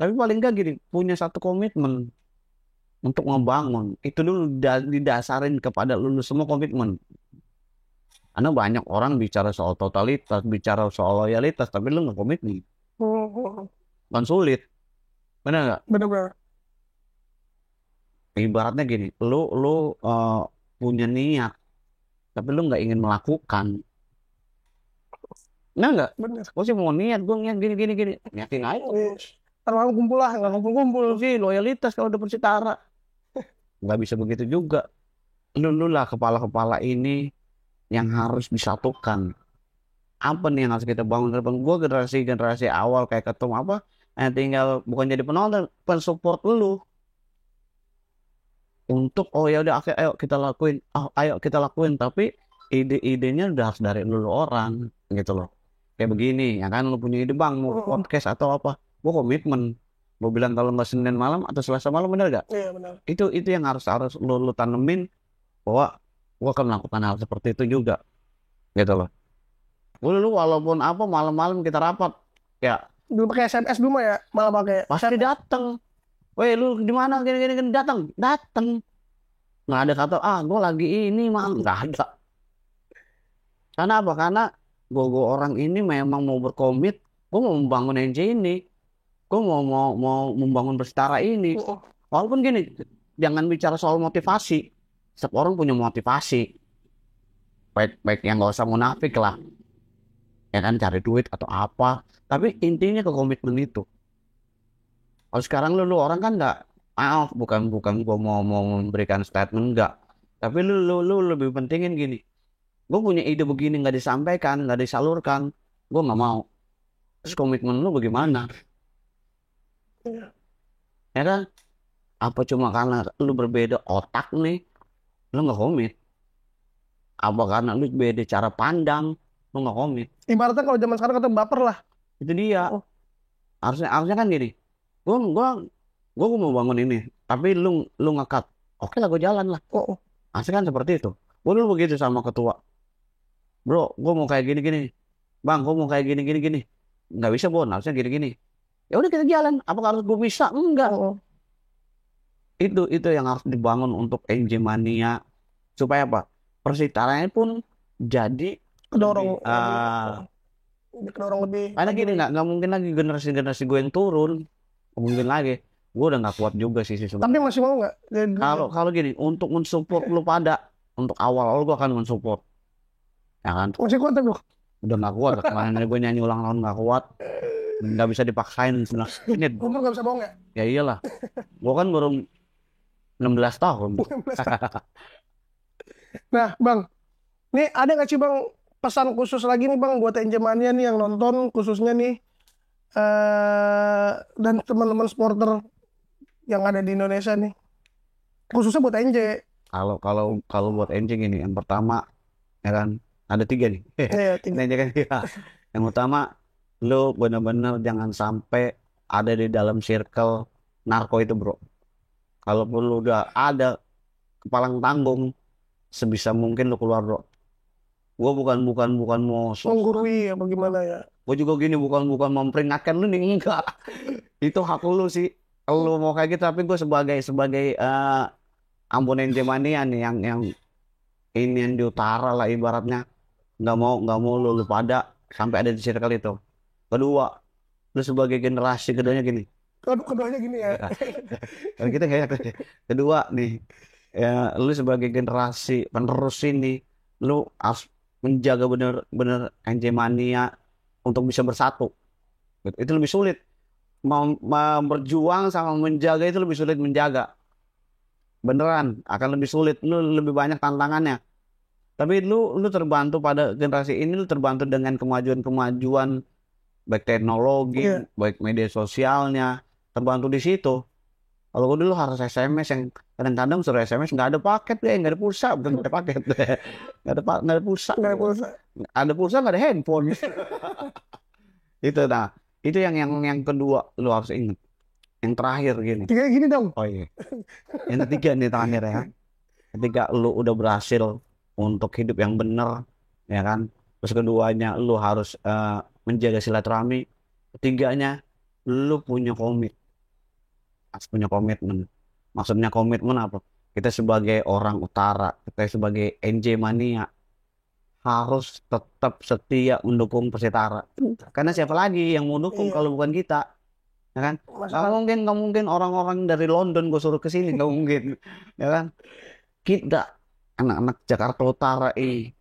Tapi paling nggak gini, punya satu komitmen untuk ngebangun. Itu dulu didasarin kepada lu semua komitmen. Karena banyak orang bicara soal totalitas, bicara soal loyalitas, tapi lu nggak komitmen. Kan sulit. Benar nggak? Benar-benar. Ibaratnya gini, lu punya niat, tapi lu nggak ingin melakukan. Nah nggak? Benar. Gue sih mau niat, gue niat gini. Niatin aja. Terlalu kumpul lah, nggak kumpul-kumpul. Lu sih loyalitas kalau udah Persitara. Nggak bisa begitu juga. Lu lah kepala-kepala ini yang harus disatukan. Apa nih yang harus kita bangun ke depan? Gue generasi awal kayak ketum apa, tinggal bukan jadi penonton, pensupport lu. Untuk ya udah, oke, ayo kita lakuin, tapi ide-idenya udah harus dari lu orang, gitu loh. Kayak begini, ya kan, lu punya ide bang, mau podcast atau apa, gua komitmen. Gua bilang kalau nggak Senin malam atau Selasa malam, bener gak? Iya benar. Itu yang harus lu tanemin, bahwa gua akan melakukan hal seperti itu juga, gitu loh. Lu walaupun apa malam-malam kita rapat, ya Dulu pakai SMS dulu mah ya, malah pakai pasti datang. Weh, lu di mana, gini datang. Nggak ada kata gue lagi ini mah, nggak ada. Karena apa? Karena gue orang ini memang mau berkomit, gue mau membangun NJ ini, gue mau membangun Persitara ini. Walaupun gini, jangan bicara soal motivasi. Setiap orang punya motivasi, baik yang nggak usah munafik lah, ya kan, cari duit atau apa. Tapi intinya ke komitmen itu. Kalau sekarang lu orang kan nggak, maaf, bukan gue mau memberikan statement, enggak. Tapi lu lebih pentingin gini. Gue punya ide begini nggak disampaikan, nggak disalurkan, gue nggak mau. Terus komitmen lu bagaimana? Ya kan? Apa cuma karena lu berbeda otak nih, lu nggak komit? Apa karena lu beda cara pandang, lu nggak komit? Ibaratnya kalau zaman sekarang kata baper lah. Itu dia. Harusnya kan gini. Gue mau bangun ini, tapi lu ngekat. Oke lah, gue jalan lah. Harusnya kan seperti itu. Gue dulu begitu sama ketua. Bro, gue mau kayak gini. Bang, gue mau kayak gini. Nggak bisa, Bon. Harusnya gini. Ya udah kita jalan. Apakah harus gue bisa? Enggak. Itu yang harus dibangun untuk NJ Mania, supaya apa? Persitaranya pun jadi Kedorong lebih. Karena gini, nggak mungkin lagi generasi gue yang turun. Mungkin lagi. Gue udah nggak kuat juga sih sebenarnya. Tapi masih mau nggak? Kalau gini, untuk mensupport lu pada, untuk awal gue akan mensupport. Ya kan? Masih kuat tuh. Udah nggak kuat. Kemarin gue nyanyi ulang tahun nggak kuat. Nggak bisa dipaksain 19 menit. Umur nggak bisa bohong ya? Ya iyalah. Gue kan baru 16 tahun. Nah, Bang. Nih ada nggak sih Bang pesan khusus lagi nih Bang buat NJ Mania nih yang nonton, khususnya nih dan teman-teman supporter yang ada di Indonesia nih, khususnya buat NJ. Kalau buat NJ ini, yang pertama ya kan ada 3 nih. Iya, Ini aja kan ya. Yang utama, lu bener-bener jangan sampai ada di dalam circle narko itu bro. Kalaupun lu udah ada kepalang tanggung, sebisa mungkin lu keluar bro. Gua bukan mau menggurui apa gimana ya. gue juga gini, bukan memperingatkan lu nih, enggak. Itu hak lu sih, lu mau kayak gitu. Tapi gue sebagai sebagai Ambon NJ Mania nih, yang ini yang di utara lah ibaratnya, nggak mau lu pada sampai ada di circle itu. Kedua, lu sebagai generasi keduanya gini. Keduanya gini ya. Kalau kita kayak kedua nih, ya lu sebagai generasi penerus ini, lu harus menjaga bener-bener NJ Mania untuk bisa bersatu. Itu lebih sulit. Mau berjuang sama menjaga itu lebih sulit menjaga. Beneran akan lebih sulit, lu lebih banyak tantangannya. Tapi lu terbantu pada generasi ini, lu terbantu dengan kemajuan baik teknologi, Iya. baik media sosialnya, terbantu di situ. Kalau gue dulu harus SMS yang kadang-kadang suruh SMS nggak ada paket deh, nggak ada pulsa, bukan nggak ada paket, nggak ada pulsa, Nggak ada pulsa. ada pulsa nggak ada handphone. Itu nah, itu yang kedua lu harus ingat. Yang terakhir gini. Kayak gini dong. Oh iya. Yang ketiga nih terakhir ya. Ketika lu udah berhasil untuk hidup yang benar, ya kan. Terus keduanya lu harus menjaga silaturahmi. Ketiganya lu punya harus punya komitmen. Maksudnya komitmen apa? Kita sebagai orang utara, kita sebagai NJ Mania harus tetap setia mendukung Persitara. Karena siapa lagi yang mau dukung Iya. kalau bukan kita? Ya kan? Masalah Nggak mungkin orang-orang dari London gue suruh ke sini, nggak mungkin. Ya kan? Kita anak-anak Jakarta Utara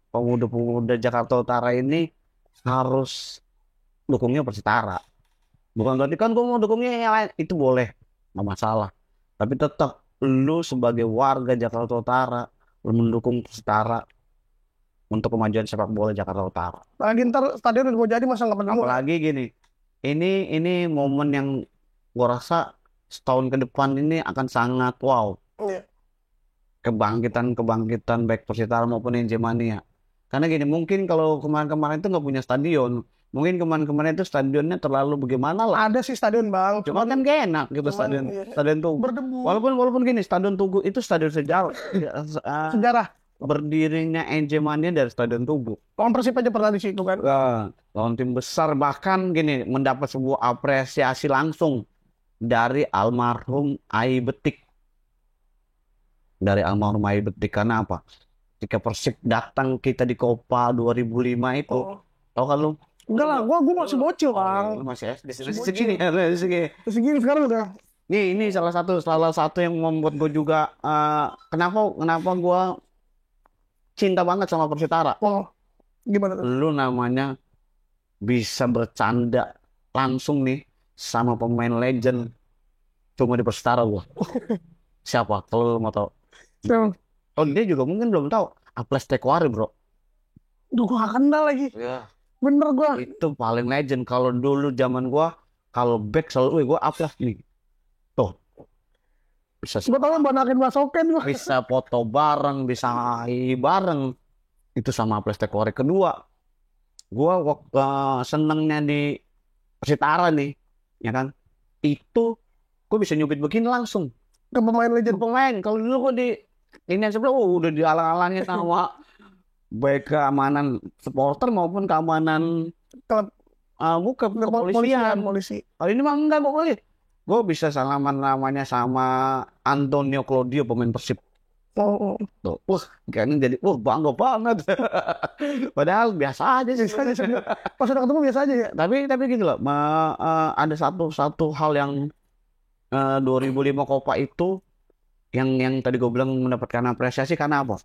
pemuda-pemuda Jakarta Utara ini harus dukungnya Persitara. Bukan berarti kan gue mau dukungnya yang lain, itu boleh, nggak masalah. Tapi tetap lu sebagai warga Jakarta Utara, lu mendukung Persitara untuk kemajuan sepak bola Jakarta Utara. lagi ntar stadion udah mau jadi masa nggak peduli. Apalagi gini, ini momen yang gua rasa setahun ke depan ini akan sangat wow. Iya. Kebangkitan baik Persitara maupun NJ Mania. Karena gini, mungkin kalau kemarin-kemarin itu nggak punya stadion, mungkin kemarin-kemarin itu stadionnya terlalu bagaimana lah. Ada sih stadion bang. Cuma kan gak enak gitu Cuman, iya. stadion Tugu. Berdebu. Walaupun gini, stadion Tugu itu stadion sejarah. Sejarah. Berdirinya NJ Mania dari stadion Tugu. Lawan Persib aja pernah di situ kan. Lawan tim besar, bahkan gini mendapat sebuah apresiasi langsung dari almarhum Ai Betik. Karena apa? Ketika Persib datang kita di Copa 2005 itu, Oh. tau kan lu? Enggak lah, gua masih bocil bang. Lu masih SD, Masih segini ya, segini. Segini sekarang udah. Ini salah satu yang membuat gue juga kenapa gue cinta banget sama Persitara. Oh, gimana tuh? Lu namanya bisa bercanda langsung nih sama pemain legend cuma di Persitara gua. Siapa? Kalau lu mau tahu? So, Oh, dia juga mungkin belum tahu. Aples Tekwari, bro. duh gua gak kenal lagi. Ya. Bener gua. Itu paling legend. Kalau dulu zaman gua, kalau back selalu, gua Aples nih. Tuh. Bisa Gua tau banakin masoken gua. bisa foto bareng, bisa bareng. Itu sama Aples Tekwari. Kedua, gua senengnya di Persitara nih, ya kan? Itu gua bisa nyubit begini langsung Ke pemain ke legend. pemain. Kalau dulu gua di ini yang sebelah udah dialang-alangin sama baik keamanan supporter maupun keamanan Klub bukan kepolisian. polisi. Kalau ini mah enggak, kok boleh. Gue bisa salaman namanya sama Antonio Claudio, pemain Persib. Oh, oh. Tuh, kayaknya jadi, bangga banget. Padahal biasa aja sih. Pas udah ketemu biasa aja ya. Tapi gitu loh, ada satu hal yang 2005 Copa itu yang tadi gue bilang mendapatkan apresiasi karena apa?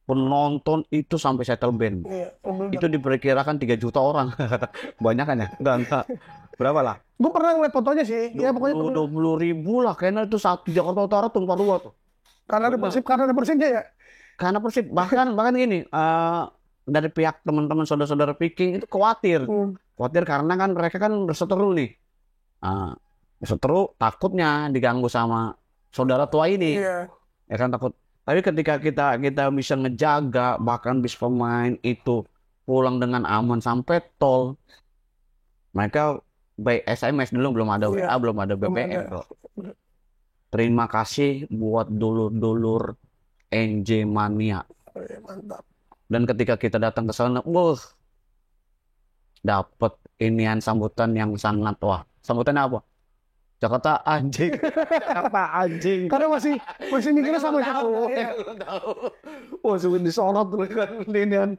Penonton itu sampai settle band. Iya, Itu diperkirakan 3 juta orang. Banyak kan ya? Enggak. Berapa lah? gue pernah ngeliat fotonya sih. Ya pokoknya 20.000 lah. Kayaknya itu satu Jakarta Utara tumpah 2 tuh. karena ada Persibnya ya. Karena Persib bahkan gini, dari pihak teman-teman saudara-saudara Viking itu khawatir. Khawatir karena kan mereka kan berseteru nih. Berseteru takutnya diganggu sama saudara tua ini. Iya. Ya kan takut. Tapi ketika kita bisa ngejaga, bahkan bis pemain itu pulang dengan aman sampai tol, mereka by SMS dulu belum ada WA, Iya, belum ada belum BBM, ada. bro. Terima kasih buat dulur-dulur NJ Mania. Oke, mantap. Dan ketika kita datang ke sana, wah, dapat inian sambutan yang sangat wah. Sambutannya apa? Jakarta anjing. Jakarta anjing. Karena masih mikirnya sama jauh. Ya. Tahu. Wah, sudah disorot tuh kan inian.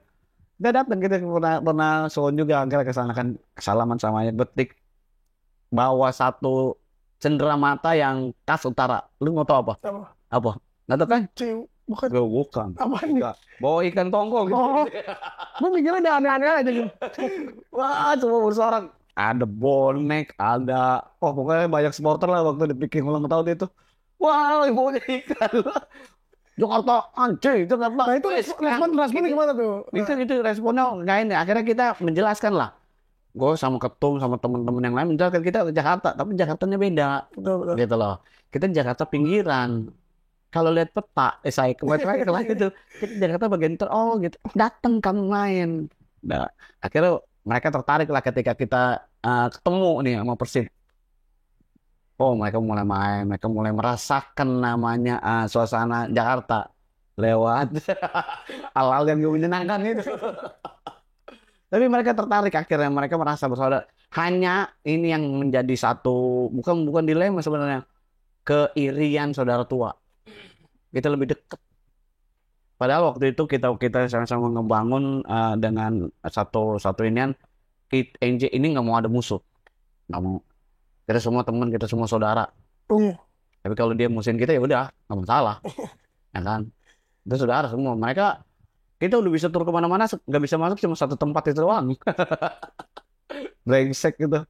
Kita datang kita pernah soal juga akhirnya ke sana kan salaman sama Betik bawa satu cenderamata yang khas utara. Lu mau tahu apa? Apa? Apa? Nggak tahu kan? Ciu, bukan. Bukan. Apa nih? Enggak. Bawa ikan tongkol gitu. Oh, gue mikirnya udah aneh-aneh aja gitu. Wah, cuma bersorak. Ada bonek, ada, oh pokoknya banyak supporter lah waktu dibikin ulang tahun itu. Wah, ibunya ikan. Jakarta anjing, Jakarta. Nah itu responnya gimana tuh? Itu responnya nggak ini. Akhirnya kita menjelaskan lah. Gue sama ketum sama teman-teman yang lain menjelaskan kita ke Jakarta, tapi Jakartanya beda, Betul. gitu loh. Kita Jakarta pinggiran. Kalau lihat peta, saya kemarin itu kita Jakarta bagian oh gitu. Datang kamu main. Nah, akhirnya mereka tertarik lah ketika kita ketemu nih sama Persib. Oh, mereka mulai main, mereka mulai merasakan namanya suasana Jakarta lewat hal-hal yang gak menyenangkan itu. Tapi mereka tertarik akhirnya, mereka merasa bersaudara. Hanya ini yang menjadi satu, bukan dilema sebenarnya, keirian saudara tua. Kita lebih dekat. Padahal waktu itu kita sama-sama ngebangun dengan satu inian, NJ ini nggak mau ada musuh, nggak mau. Kita semua teman, kita semua saudara. Iya. Tapi kalau dia musuhin kita ya udah, nggak masalah, ya kan? Itu saudara semua. Mereka kita udah bisa tur kemana-mana, nggak bisa masuk cuma satu tempat itu doang. Brengsek gitu.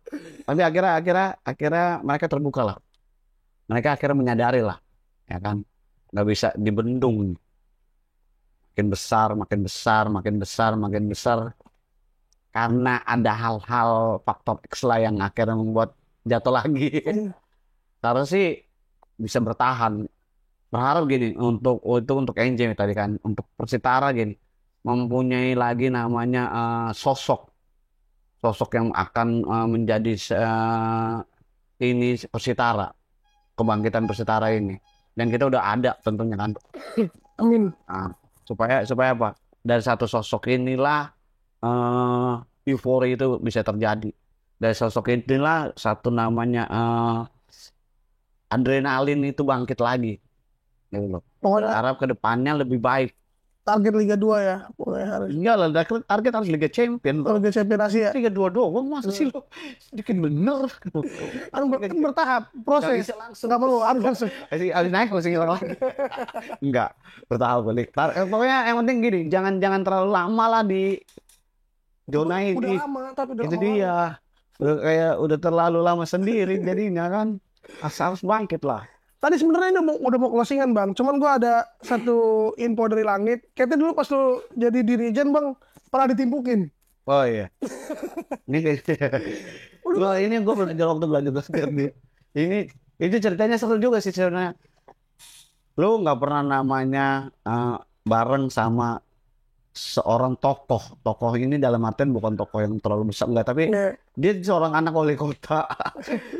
Tapi akhirnya mereka terbuka lah. Mereka akhirnya menyadari lah, ya kan? Nggak bisa dibendung. Makin besar, makin besar, makin besar, makin besar. Karena ada hal-hal faktor X lah yang akhirnya membuat jatuh lagi. Karena sih bisa bertahan. Berharap gini untuk NJ tadi kan, untuk Persitara gini mempunyai lagi namanya sosok yang akan menjadi ini Persitara, kebangkitan Persitara ini. Dan kita udah ada tentunya kan. Amin. Nah, supaya apa? Dari satu sosok inilah euforia itu bisa terjadi. Dari sosok inilah satu namanya adrenalin itu bangkit lagi. Gitu loh. Pokoknya Harap ke depannya lebih baik. target Liga 2 ya. Pokoknya harus. Enggak lah, target harus Liga Champion. Liga Champions Asia. Liga 2 doang, masa sih lo? Sedikit bener. Kan bertahap, proses. Bisa langsung. Nggak perlu, harus langsung. Habis naik langsung hilang lagi. Enggak, bertahap balik. Pokoknya yang penting gini, jangan terlalu lama lah di zona ini. Udah lama, tapi udah Itu lama. dia. Udah terlalu lama sendiri jadinya kan. Harus bangkit lah. Tadi sebenarnya udah mau closingan bang, cuman gua ada satu info dari langit. Kayaknya dulu pas lu jadi dirijen bang, pernah ditimpukin. Oh iya. ini gue belajar waktu belajar basket nih. Itu ceritanya seru juga sih sebenarnya. Lu nggak pernah namanya bareng sama seorang tokoh ini dalam artian bukan tokoh yang terlalu besar enggak, tapi dia seorang anak wali kota.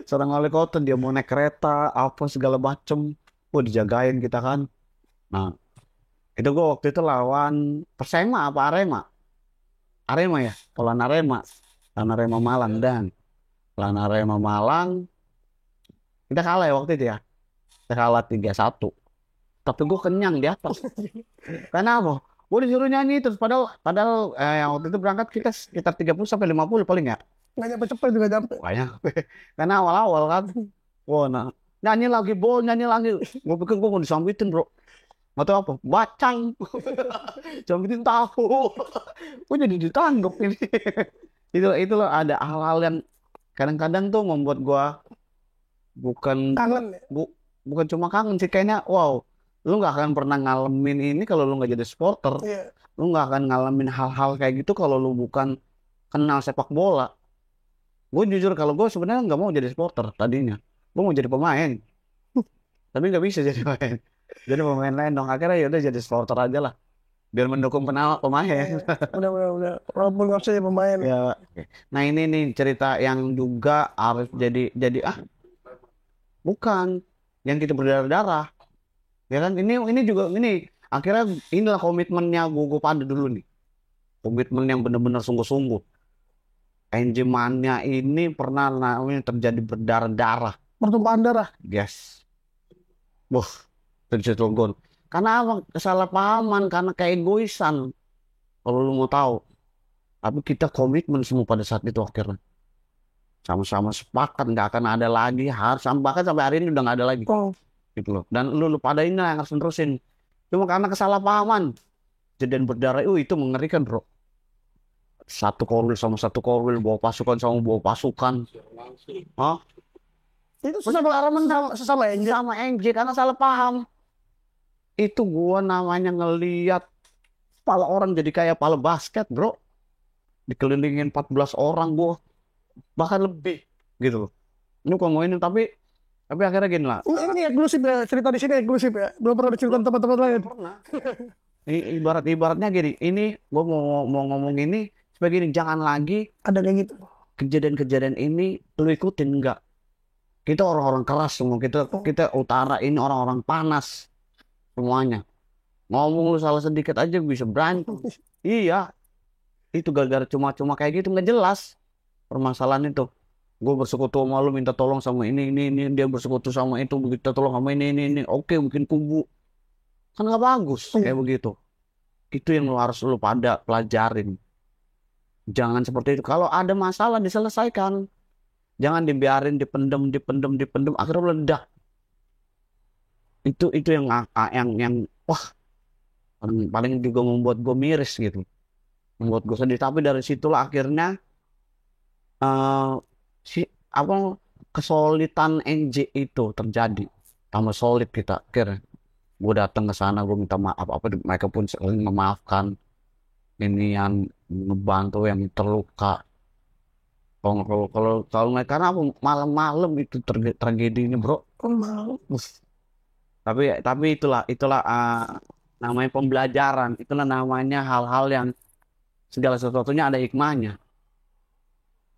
Seorang wali kota, dia mau naik kereta apa segala macem, dijagain kita kan. Nah itu gue waktu itu lawan Persema apa Arema ya, lawan Arema Malang, dan lawan Arema Malang kita kalah ya waktu itu ya, kita kalah 3-1, tapi gue kenyang di atas. Karena apa? Gue disuruh nyanyi terus, padahal yang waktu itu berangkat kita sekitar 30-50 paling ya. Nggak nyampe cepet juga nyampe. Banyak. Karena awal-awal kan. Wah, nah, nyanyi lagi. Gue pikir gue mau disambitin bro. Nggak tahu apa, bacang. Sambitin tahu. Gue jadi ditanggap ini. Itu loh, ada hal-hal yang kadang-kadang tuh membuat gue bukan Kangen ya? bukan cuma kangen sih, kayaknya wow. Lu nggak akan pernah ngalamin ini kalau lu nggak jadi supporter. Iya. Lu nggak akan ngalamin hal-hal kayak gitu kalau lu bukan kenal sepak bola. Gue jujur kalau gue sebenarnya nggak mau jadi supporter tadinya. Gue mau jadi pemain. Tapi nggak bisa jadi pemain. Jadi pemain lain dong. Akhirnya ya udah jadi supporter aja lah. Biar mendukung pemain. Udah walaupun nggak usah jadi pemain. Ya. Nah ini nih cerita yang juga harus jadi bukan yang kita berdarah-darah. Ya kan ini juga ini akhirnya inilah komitmennya gue pada dulu nih. Komitmen yang benar-benar sungguh-sungguh. Mania ini pernah namanya terjadi berdarah-darah. Pertumpahan darah. Yes. Wah, terjadi logon. Karena apa? Kesalahpahaman, karena keegoisan. Kalau lu mau tahu. Tapi kita komitmen semua pada saat itu akhirnya. Sama-sama sepakat nggak akan ada lagi. Bahkan sampai hari ini udah nggak ada lagi. Oh. Gitu loh. Dan lu pada ini yang harus terusin. Cuma karena kesalahpahaman. Kejadian berdarah itu mengerikan bro. Satu korwil sama satu korwil, bawa pasukan sama bawa pasukan. Hah? Itu sesama NJ. Sama NJ karena salah paham. Itu gua namanya ngeliat kepala orang jadi kayak kepala basket bro. Dikelilingin 14 orang gua. Bahkan lebih gitu loh. Ini gua ngomongin tapi akhirnya gini lah. Ini eksklusif ya, cerita di sini eksklusif ya. Belum pernah cerita tempat-tempat lain. Pernah. Ibaratnya gini, ini gua mau ngomong ini sebagai ini, jangan lagi ada kayak gitu. Kejadian-kejadian ini lu ikutin enggak? Kita orang-orang keras semua, kita utara ini orang-orang panas semuanya. Ngomong lu salah sedikit aja bisa berantem. Iya. Itu gara-gara cuma kayak gitu nggak jelas permasalahan itu. Gue bersekutu sama lu minta tolong sama ini, dia bersekutu sama itu minta tolong sama ini. Oke, bikin kubu. Kan nggak bagus kayak begitu. Itu yang lu pada pelajarin. Jangan seperti itu. Kalau ada masalah diselesaikan. Jangan dibiarin dipendem akhirnya meledak. Itu yang wah paling juga membuat gue miris gitu. Membuat gue sedih. Tapi dari situlah akhirnya kesolidan NJ itu terjadi. Tambah solid kita akhirnya. Gue datang ke sana, gue minta maaf mereka pun saling memaafkan. Ini yang ngebantu yang terluka. Kalau mereka karena malam-malam itu tragedinya bro. Tapi itulah namanya pembelajaran. Itulah namanya hal-hal yang segala sesuatunya ada hikmahnya.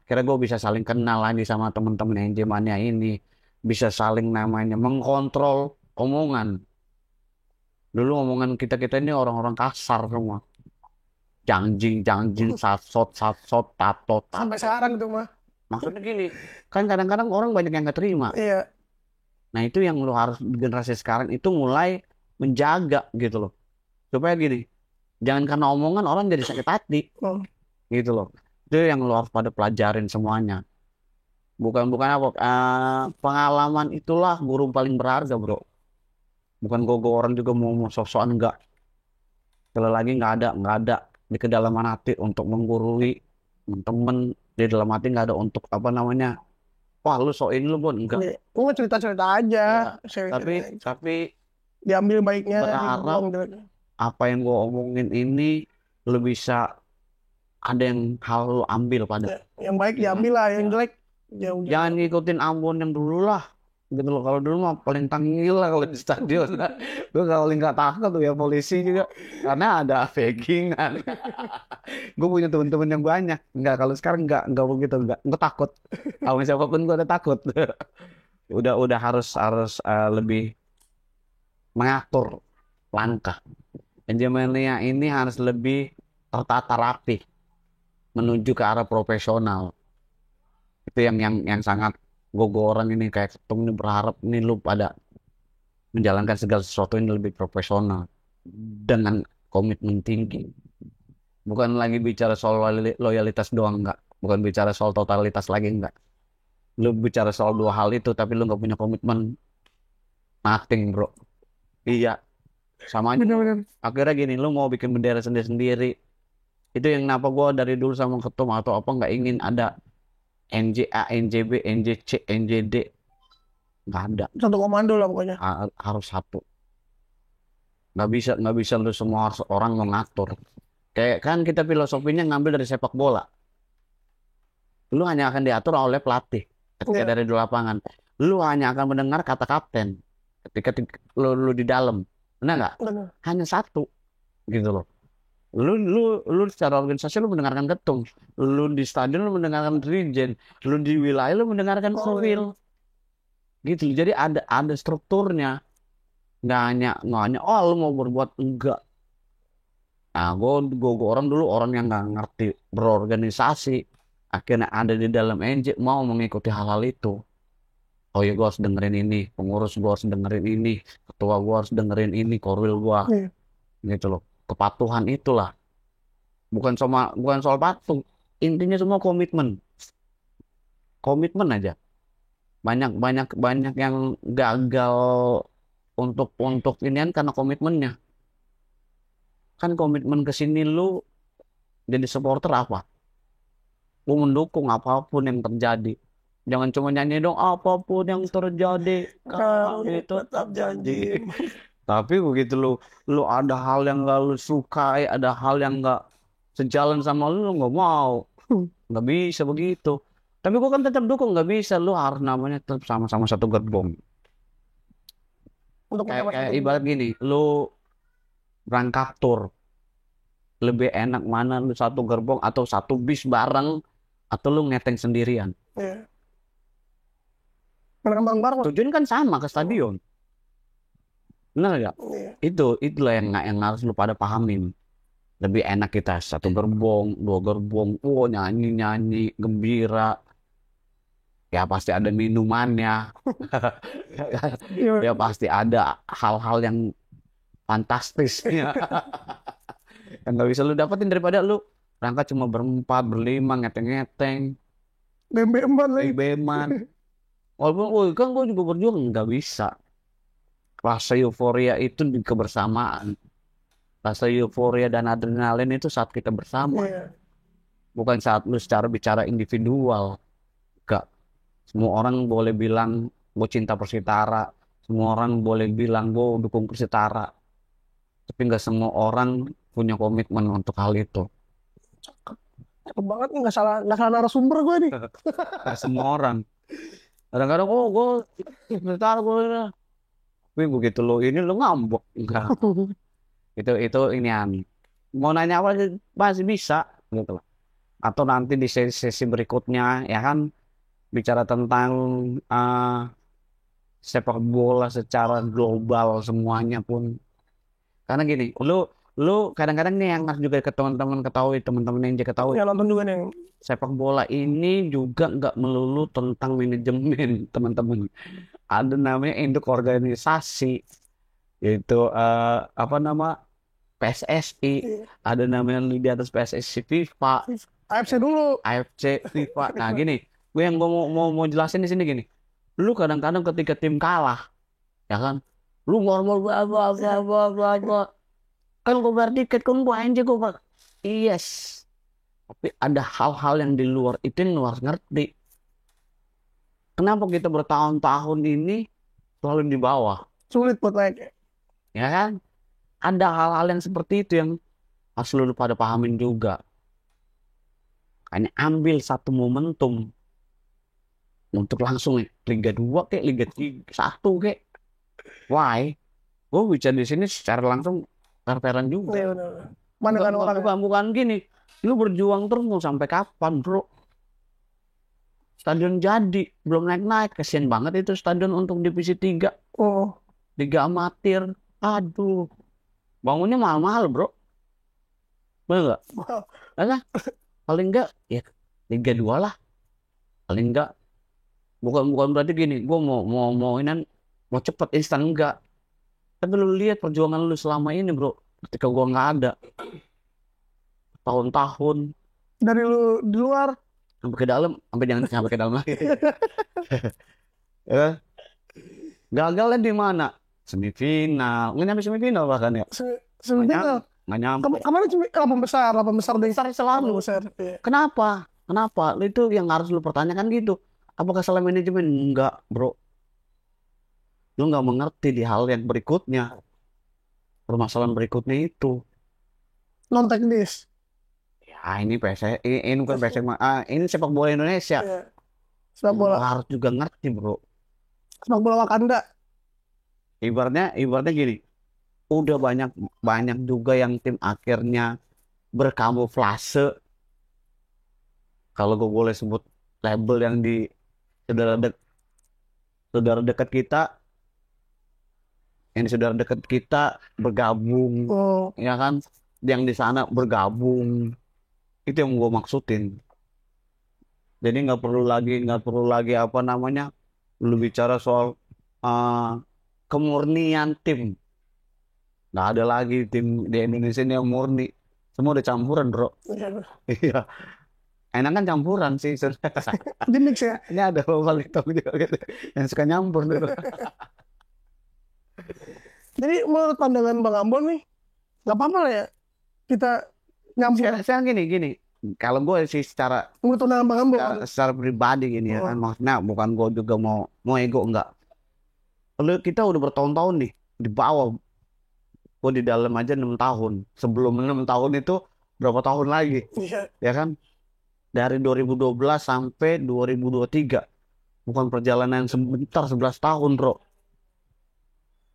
Kira gue bisa saling kenal lagi sama teman-teman NJ Mania ini, bisa saling namanya mengkontrol omongan. Dulu omongan kita ini orang-orang kasar semua. Jangjing, satsot, tato. Sampai sekarang itu mah. Maksudnya gini, kan kadang-kadang orang banyak yang nggak terima. Iya. Nah itu yang lu harus generasi sekarang itu mulai menjaga gitu loh. Supaya gini, jangan karena omongan orang jadi sakit hati. Gitu loh. Itu yang lu harus pada pelajarin semuanya. Bukan apa, pengalaman itulah guru paling berharga bro. Bukan orang juga mau sok-sokan enggak. Kalau lagi nggak ada di kedalaman hati untuk menggurui temen, di dalam hati nggak ada untuk wah lu sok ini lu Bon, enggak. Gue cerita-cerita aja. Tapi diambil baiknya. Berharap apa yang gue omongin ini lu bisa ada yang hal lu ambil pada. Yang baik diambil lah, yang jelek jauh. Jangan ngikutin Ambon yang dulu lah. Gitu loh, kalau dulu mah paling tangil lah kalau di stadion. Gue kalau nggak takut tuh ya polisi juga karena ada fakingan. Gue punya teman-teman yang banyak. Nggak, kalau sekarang nggak begitu, nggak takut. Kalau siapapun gue udah takut. udah harus lebih mengatur langkah. Manajemennya ini harus lebih tertata rapi menuju ke arah profesional. Itu yang sangat orang ini kayak ketemu ini berharap ini lu pada menjalankan segala sesuatu ini lebih profesional dengan komitmen tinggi. Bukan lagi bicara soal loyalitas doang, enggak. Bukan bicara soal totalitas lagi, enggak. Lu bicara soal dua hal itu tapi lu nggak punya komitmen, nothing bro. Iya, sama aja. Bener-bener. Akhirnya gini, lu mau bikin bendera sendiri-sendiri. Itu yang kenapa gue dari dulu sama ketum atau apa nggak ingin ada NJA, NJB, NJC, NJD, nggak ada. Satu komando lah pokoknya. Harus satu. Nggak bisa lu semua orang mengatur. Kayak kan kita filosofinya ngambil dari sepak bola. Lu hanya akan diatur oleh pelatih ketika dari di lapangan. Lu hanya akan mendengar kata kapten ketika lu di dalam, benar nggak? Benar. Hanya satu, gitu loh. Lu secara organisasi lu mendengarkan ketum, lu di stadion lu mendengarkan dirjen, lu di wilayah lu mendengarkan perwil, gitu. Jadi ada strukturnya, nggak hanya oh lu mau berbuat enggak. Nah, gue orang dulu orang yang nggak ngerti berorganisasi, akhirnya ada di dalam NJ mau mengikuti hal-hal itu. Oh ya gue harus dengerin ini, pengurus gue harus dengerin ini, ketua gue harus dengerin ini, korwil gue, Iya. gitu loh. Kepatuhan itulah, bukan soal patuh, intinya semua komitmen, komitmen aja. Banyak banyak banyak yang gagal untuk inian karena komitmennya. Kan komitmen ke sini lu jadi supporter apa? Lu mendukung apapun yang terjadi. Jangan cuma nyanyi dong apapun yang terjadi kami itu tetap janji. Tapi begitu lu ada hal yang gak lu sukai, ada hal yang gak sejalan sama lu nggak mau, nggak bisa begitu. Tapi gua kan tetap dukung, nggak bisa, lu harus namanya tetap sama-sama satu gerbong. Untuk Kayak ibarat gini, lu berangkat tur, lebih enak mana lu satu gerbong atau satu bis bareng atau lu ngeteng sendirian? Iya. Mereka bareng-bareng. Tujuan kan sama ke stadion, benar nggak? Iya. Itulah yang harus lu pada pahamin. Lebih enak kita satu gerbong, dua gerbong, nyanyi gembira, ya pasti ada minumannya, Iya. ya pasti ada hal-hal yang fantastis ya. Yang nggak bisa lu dapetin daripada lu berangkat cuma berempat berlima ngeteng-ngeteng Bem-beman lagi. beman. Walaupun kan gue juga berjuang, nggak bisa. Rasa euforia itu di kebersamaan, rasa euforia dan adrenalin itu saat kita bersama, Iya. bukan saat lu secara bicara individual. Gak, semua orang boleh bilang gue cinta Persitara, semua orang boleh bilang gue dukung Persitara, tapi nggak semua orang punya komitmen untuk hal itu. Cakep banget, nggak salah narasumber gue nih. Nggak semua orang. Kadang-kadang gue Persitara gue, tapi begitu lo ini lo ngambek. Enggak. Itu inian. Mau nanya apa masih bisa gitu loh. Atau nanti di sesi berikutnya ya kan bicara tentang sepak bola secara global semuanya pun. Karena gini, lu kadang-kadang nih yang harus juga ke teman-teman yang ketahui, Ya nonton juga nih. sepak bola ini juga nggak melulu tentang manajemen, teman-teman. Ada namanya induk organisasi, yaitu apa nama PSSI, Iya. ada namanya di atas PSSI FIFA, AFC dulu. AFC, FIFA. Nah gini, gue yang gue mau jelasin di sini gini, lu kadang-kadang ketika tim kalah, ya kan, lu ngomong bla bla bla bla bla bla, kan gue bayar tiket, kan gue anjir gue bayar. Yes, tapi ada hal-hal yang di luar itu yang lu harus ngerti. Kenapa kita bertahun-tahun ini selalu di bawah, Sulit buat naik. ya kan? Ada hal-hal yang seperti itu yang harus lu pada pahamin juga. Hanya ambil satu momentum untuk langsung Liga 2 kayak Liga 1 kayak. Why? Gue bicara di sini secara langsung fair-fairan juga. Iya benar. Mana kan orang Bukan gini. Lu berjuang terus mau sampai kapan, bro? Stadion jadi, belum naik-naik. Kasian banget itu stadion untuk divisi 3. Oh. Liga amatir. Aduh. Bangunnya mahal-mahal, bro. Bener nggak? Nah, paling enggak ya Liga 2 lah. Paling enggak. Bukan berarti gini, gue mau cepet instan, enggak. Tapi lu lihat perjuangan lu selama ini, bro. Ketika gue nggak ada, tahun-tahun Dari lu di luar. sampai ke dalam, jangan sampai ke dalam lagi. Ya, gagalnya di mana? Semifinal, nggak nyampe semifinal bahkan ya. Semifinal. Nggak nyampe. Kemarin cuma 8 besar deh. Besar selalu. Besar. Iya. Kenapa? Itu yang harus lu pertanyakan gitu. Apakah salah manajemen? Enggak, bro. Lu nggak mengerti di hal yang berikutnya. Permasalahan berikutnya itu. Non teknis. Ya ini ini bukan ini sepak bola Indonesia. Iya. Sepak bola. Lu harus juga ngerti, bro. Sepak bola Wakanda. Ibaratnya gini, udah banyak banyak juga yang tim akhirnya berkamuflase, kalau gue boleh sebut label, yang di saudara dek- saudara dekat kita, yang di saudara dekat kita bergabung, Oh, ya kan, yang di sana bergabung, itu yang gue maksudin. Jadi nggak perlu lagi apa namanya, lu bicara soal uh, kemurnian tim. Nggak ada lagi tim di Indonesia ini yang murni, semua udah campuran bro. iya. Iya, enak kan campuran sih. Di mix ya. Ini ada lokal itu juga gitu, yang suka nyampur dulu. Jadi menurut pandangan Bang Ambon nih, nggak apa-apa lah ya kita nyampur. Sekarang gini, kalau gue sih secara Menurut pandangan Bang Ambon. secara pribadi gini ya kan, Oh, maksudnya bukan gue juga mau mau ego, enggak. Lalu kita udah bertahun-tahun nih di bawah, gue di dalam aja 6 tahun. Sebelum 6 tahun itu berapa tahun lagi, iya, ya kan? Dari 2012 sampai 2023, bukan perjalanan sebentar, 11 tahun bro.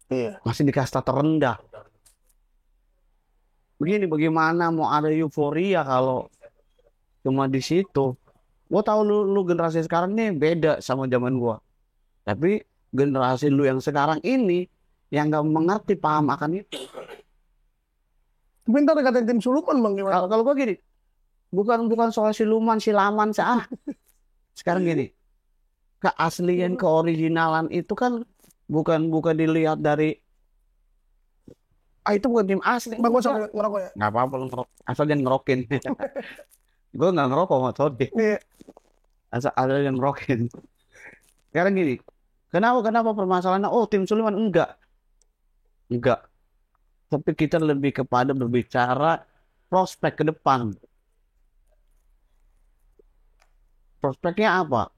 iya. Masih di kasta terendah. Begini, bagaimana mau ada euforia kalau cuma di situ? Gue tahu lu generasi sekarang nih beda sama zaman gua. Tapi generasi lu yang sekarang ini yang nggak mengerti paham akan itu. Tapi ntar dikatain tim sulupan Bang gimana? Kalau kalau gua gini, bukan bukan soal siluman, silaman, sekarang gini, keaslian, keoriginalan itu kan bukan bukan dilihat dari itu bukan tim asli. Bang, gua sampai ngerokok ya. Nggak apa-apa lu ngerokok, asal jangan ngerokin. Gue nggak ngerokok, nggak sorry. Iya. Asal jangan ngerokin. Sekarang gini, kenapa permasalahannya? Oh, tim Suleman, enggak. Tapi kita lebih kepada berbicara prospek ke depan. Prospeknya apa?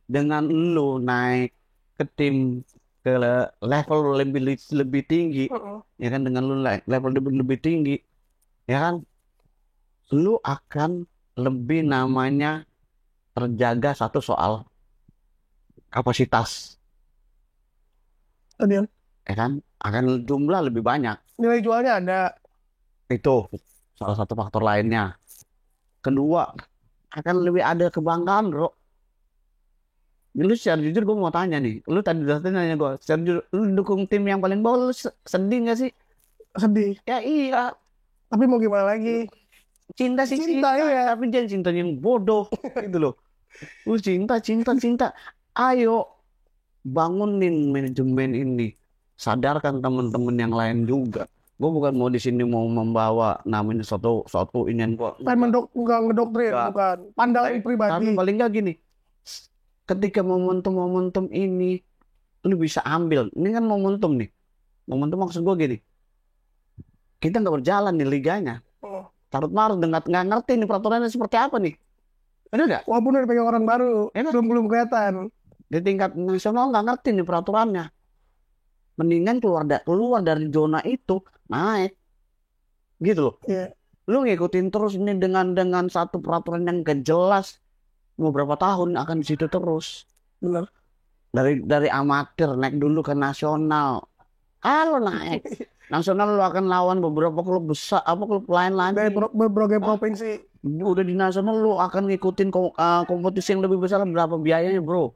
Dengan lu naik ke tim, ke level lebih lebih tinggi, Heeh. ya kan, dengan lu level lebih tinggi, ya kan, lu akan lebih namanya terjaga satu soal kapasitas, Tadi ya. ya kan, akan jumlah lebih banyak. Nilai jualnya ada. Itu salah satu faktor lainnya. Kedua, akan lebih ada kebanggaan bro. Lu secara jujur gue mau tanya nih, lu tadi udah nanya gue, secara jujur, lu dukung tim yang paling bawah, lu sedih gak sih? Sedih. Ya iya, Tapi mau gimana lagi? cinta sih Cinta, cinta, ya. tapi jangan cinta yang bodoh gitu loh. Lu cinta, ayo bangunin manajemen ini, sadarkan teman-teman yang lain juga. Gue bukan mau di sini mau membawa namanya suatu inian gua. Pengen nggak ngedoktrin, Nggak. bukan. Pandangan Tapi pribadi. paling nggak gini, ketika momentum-momentum ini lu bisa ambil, ini kan momentum nih. Momentum maksud gue gini, kita nggak berjalan nih liganya. Oh. Carut marut nggak ngerti nih peraturannya seperti apa nih. Bener nggak? Walaupun udah pegang orang baru, Ya kan? belum kelihatan. Di tingkat nasional nggak ngerti nih peraturannya. Mendingan keluar dari zona itu, naik. Gitu loh. Iya, Lu ngikutin terus ini dengan satu peraturan yang gak jelas, mau berapa tahun akan di situ terus. benar. Dari amatir naik dulu ke nasional. Kalau naik nasional lu akan lawan beberapa klub besar, apa klub lain Dari lagi. berbagai provinsi. Udah di nasional lu akan ngikutin kompetisi yang lebih besar, berapa biayanya bro?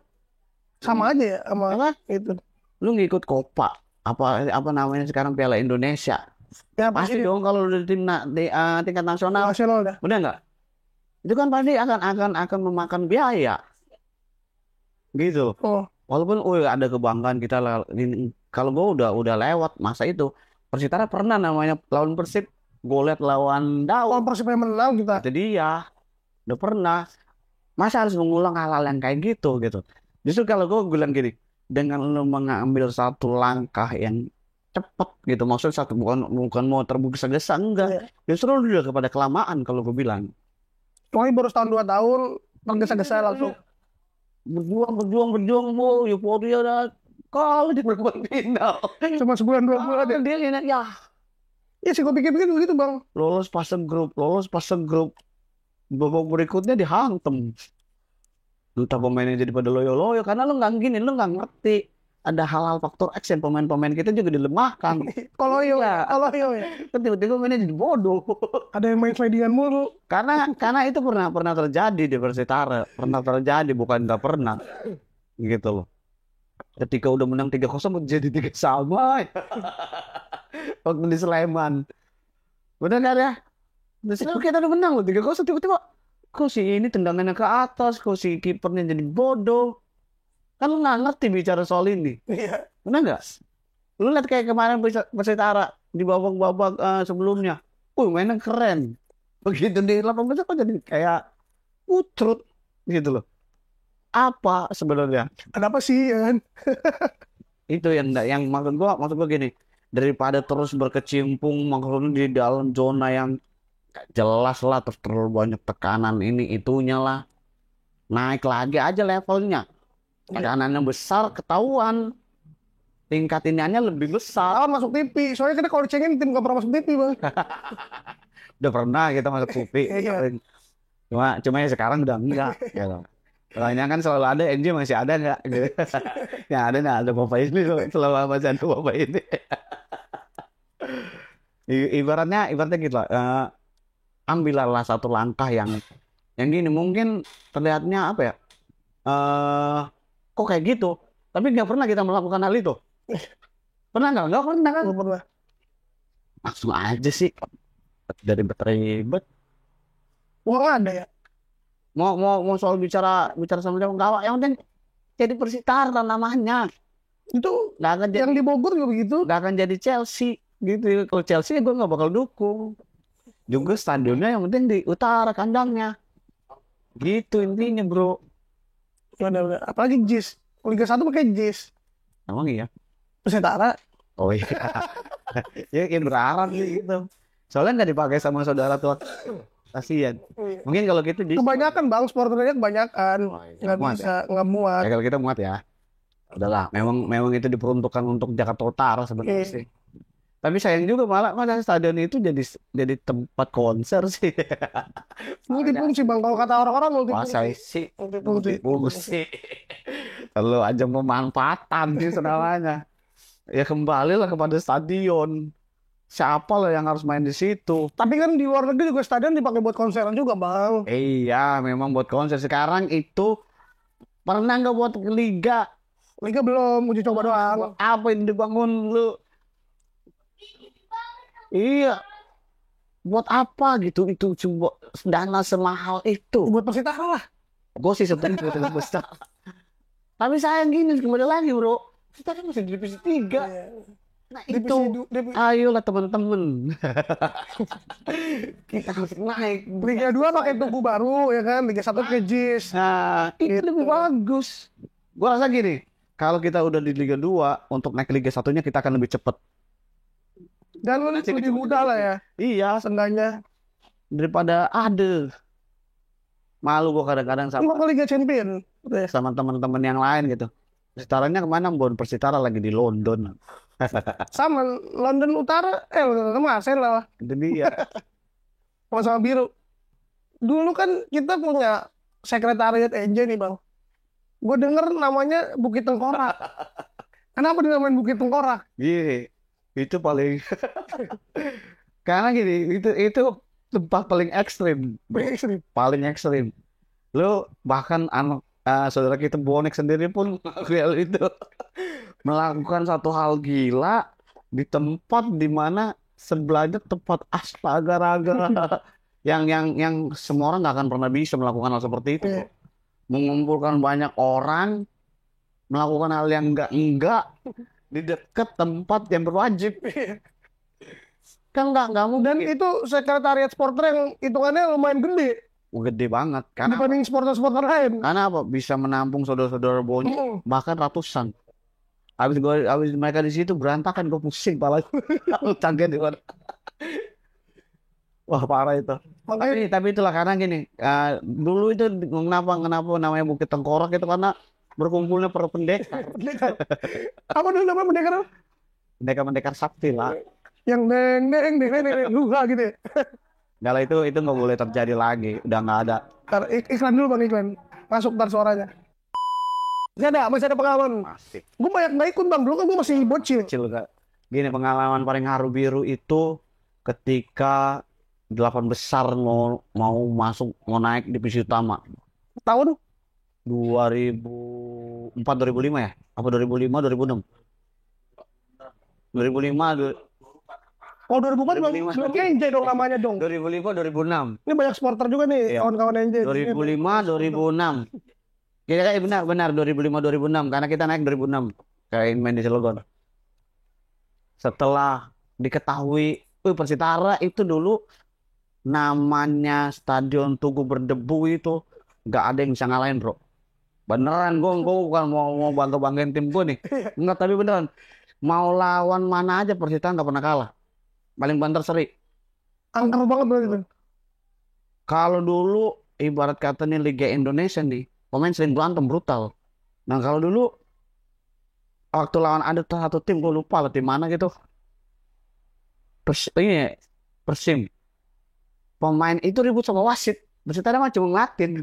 Sama aja ya sama Apa? itu. Lu ngikut Copa, apa namanya sekarang, Piala Indonesia. Ya Pasti pasti dong kalau udah di tingkat nasional, nasional dah. bener nggak? Itu kan pasti akan memakan biaya, gitu. Oh, Walaupun ada kebanggaan kita lah. Kalau gue udah lewat masa itu. Persitara pernah namanya lawan Persib, gue liat lawan kalau Daud, Persib yang menang kita. itu dia, udah pernah. Masa harus mengulang hal-hal yang kayak gitu gitu. Justru kalau gue bilang gini, dengan lo mengambil satu langkah yang cepet gitu, maksudnya satu, bukan mau tergesa-gesa, enggak. Iya. Justru lu udah kepada kelamaan kalau gue bilang. Soalnya baru setahun 2 tahun tergesa-gesa langsung. Berjuang bu, euforia dah. Kalau di perempat final, Cuma sebulan 2 bulan ya. dia enak ya. Iya sih gue pikir-pikir begitu bang. Lolos fase grup, babak berikutnya dihantam. Entah pemainnya jadi pada loyo-loyo karena lu nggak gini, lu nggak ngerti ada hal-hal faktor X yang pemain-pemain kita juga dilemahkan. Koloyo Iya. Koloyo ya. Kan tiba-tiba mainnya jadi bodoh. Ada yang main slidingan mulu. Karena itu pernah terjadi di Persitara, pernah terjadi, bukan nggak pernah, gitu loh. Ketika udah menang 3-0 jadi 3-sama. Waktu di Sleman, benar kan ya? Di Sleman kita udah menang loh 3-0, tiba-tiba kok si ini tendangannya ke atas, kok si kipernya jadi bodoh. Kan lu nggak ngerti bicara soal ini, Iya. benar nggak? Lu lihat kayak kemarin Persitara di babak-babak sebelumnya, mainnya keren. Begitu di 18 kok jadi kayak utrut gitu loh. Apa sebenarnya? Ada apa sih ya kan? Itu yang maksud gua gini, daripada terus berkecimpung maksudnya di dalam zona yang gak jelas lah, terus terlalu banyak tekanan ini itunya lah. Naik lagi aja levelnya. Tekanannya besar ketahuan. Tingkat iniannya lebih besar. Lawan masuk TV. Soalnya kita kalau dicengin tim gak pernah masuk TV, Bang. Udah pernah kita masuk TV. Iya. Cuma ya sekarang udah enggak gitu. Soalnya kan selalu ada NJ masih ada enggak gitu. Yang ada enggak ada bapak ini, selalu masih ada bapak ini. Ibaratnya gitu lah. Ambillah satu langkah yang gini, mungkin terlihatnya apa ya? Kok kayak gitu? Tapi nggak pernah kita melakukan hal itu. Pernah nggak? Nggak pernah kan? Nggak pernah. Langsung aja sih. Dari ribet. Uang ada ya? Mau soal bicara sama dia enggak, yang penting jadi Persitara namanya. Itu Nggak akan yang di Bogor juga begitu. nggak akan jadi Chelsea gitu. Kalau Chelsea gue nggak bakal dukung. Juga stadionnya yang penting di utara kandangnya. Gitu intinya bro. Udah. Apalagi JIS. Liga 1 pakai JIS. Emang iya? Persitara. Oh iya. Ya kayak berharap sih gitu. Soalnya nggak dipakai sama saudara tua. Kasian. Mungkin kalau gitu Kebanyakan Bang, supporternya kebanyakan. Nggak muat bisa, nggak muat. ya kalau kita muat ya. Udahlah, memang itu diperuntukkan untuk Jakarta Utara sebenarnya sih. Tapi sayang juga malah stadion itu jadi tempat konser sih. Multifungsi Bang, kalau kata orang-orang multifungsi. Multifungsi. Kalau aja pemanfaatan sih namanya. Ya kembalilah kepada stadion. Siapa lah yang harus main di situ? Tapi kan di luar negeri juga stadion dipakai buat konseran juga Bang. Iya, memang buat konser. Sekarang itu pernah nggak buat liga? Liga belum, uji coba doang. Apa yang dibangun lu? Iya. Buat apa gitu? Itu coba dana semahal itu. Buat Persitara lah. Gue sih sebenarnya buat besar. Tapi sayang gini, kembali lagi bro. Kita kan masih di divisi 3. Nah itu, ayolah teman-teman. Kita harus naik. Liga 2 pakai tugu baru ya kan, Liga 1 pakai JIS. Nah, itu lebih bagus. Gua rasa gini, kalau kita udah di Liga 2, untuk naik Liga 1-nya kita akan lebih cepat. Dan lebih mudah lah ya. Iya, seenggaknya. Daripada malu gua kadang-kadang sama Liga Champion. Sama teman-teman yang lain gitu. Persitaranya kemana? Persitara lagi di London. Sama London Utara, sama Arsenal lah. Itu dia. Sama biru. Dulu kan kita punya sekretariat NJ nih Bang. Gue denger namanya Bukit Tengkorak. Kenapa dinamain Bukit Tengkorak? Gini, itu paling karena gini, itu tempat paling ekstrim. Paling ekstrim. Lo bahkan saudara kita bonek sendiri pun itu melakukan satu hal gila di tempat dimana sebelahnya tempat astaga yang semua orang nggak akan pernah bisa melakukan hal seperti itu. Mengumpulkan banyak orang melakukan hal yang enggak di dekat tempat yang berwajib. Kan nggak mudah. Dan itu sekretariat supporter yang hitungannya lumayan gede. Gede banget karena dibanding supporter lain. Karena apa? Bisa menampung saudara-saudara Bonyi bahkan ratusan. Habis mereka di situ berantakan, gue pusing pala. Canggen di mana. Wah parah itu. Tapi itulah karena gini. Dulu itu kenapa namanya Bukit Tengkorak itu karena berkumpulnya para pendekar. Apa dulu namanya pendekar? Pendekar sakti lah. Yang deng luha gitu ya. Kalau itu nggak boleh terjadi lagi, udah nggak ada. Iklan dulu Bang, iklan. Masuk ntar suaranya. Masih ada pengalaman. Asik. Gue banyak nggak ikut bang, dulu kan gue masih bocil. Kecil Kak. Gini, pengalaman paling haru biru itu ketika 8 besar mau masuk, mau naik divisi utama. Tahun 2004 2005 ya? Apa 2005 2006? 2005 oh 2004 belum 2005. belum NJ dong namanya dong. 2005 2006. Ini banyak supporter juga nih Iya. kawan-kawan NJ. 2005 2006. Kira-kira benar 2005 2006 karena kita naik 2006 kayak main di Cilegon. Setelah diketahui Persitara itu dulu namanya Stadion Tugu Berdebu itu nggak ada yang bisa ngalahin bro. Beneran gue bukan mau bangga-banggain tim gue nih. Enggak, tapi beneran mau lawan mana aja Persitara nggak pernah kalah. Paling banter seri. Angker banget berarti tuh. Kalau dulu ibarat kata nih Liga Indonesia nih, pemain sering berantem brutal. Nah kalau dulu waktu lawan ada satu tim, gue lupa lah tim mana gitu. Persim. Pemain itu ribut sama wasit. Persitara mah cuma ngelatin.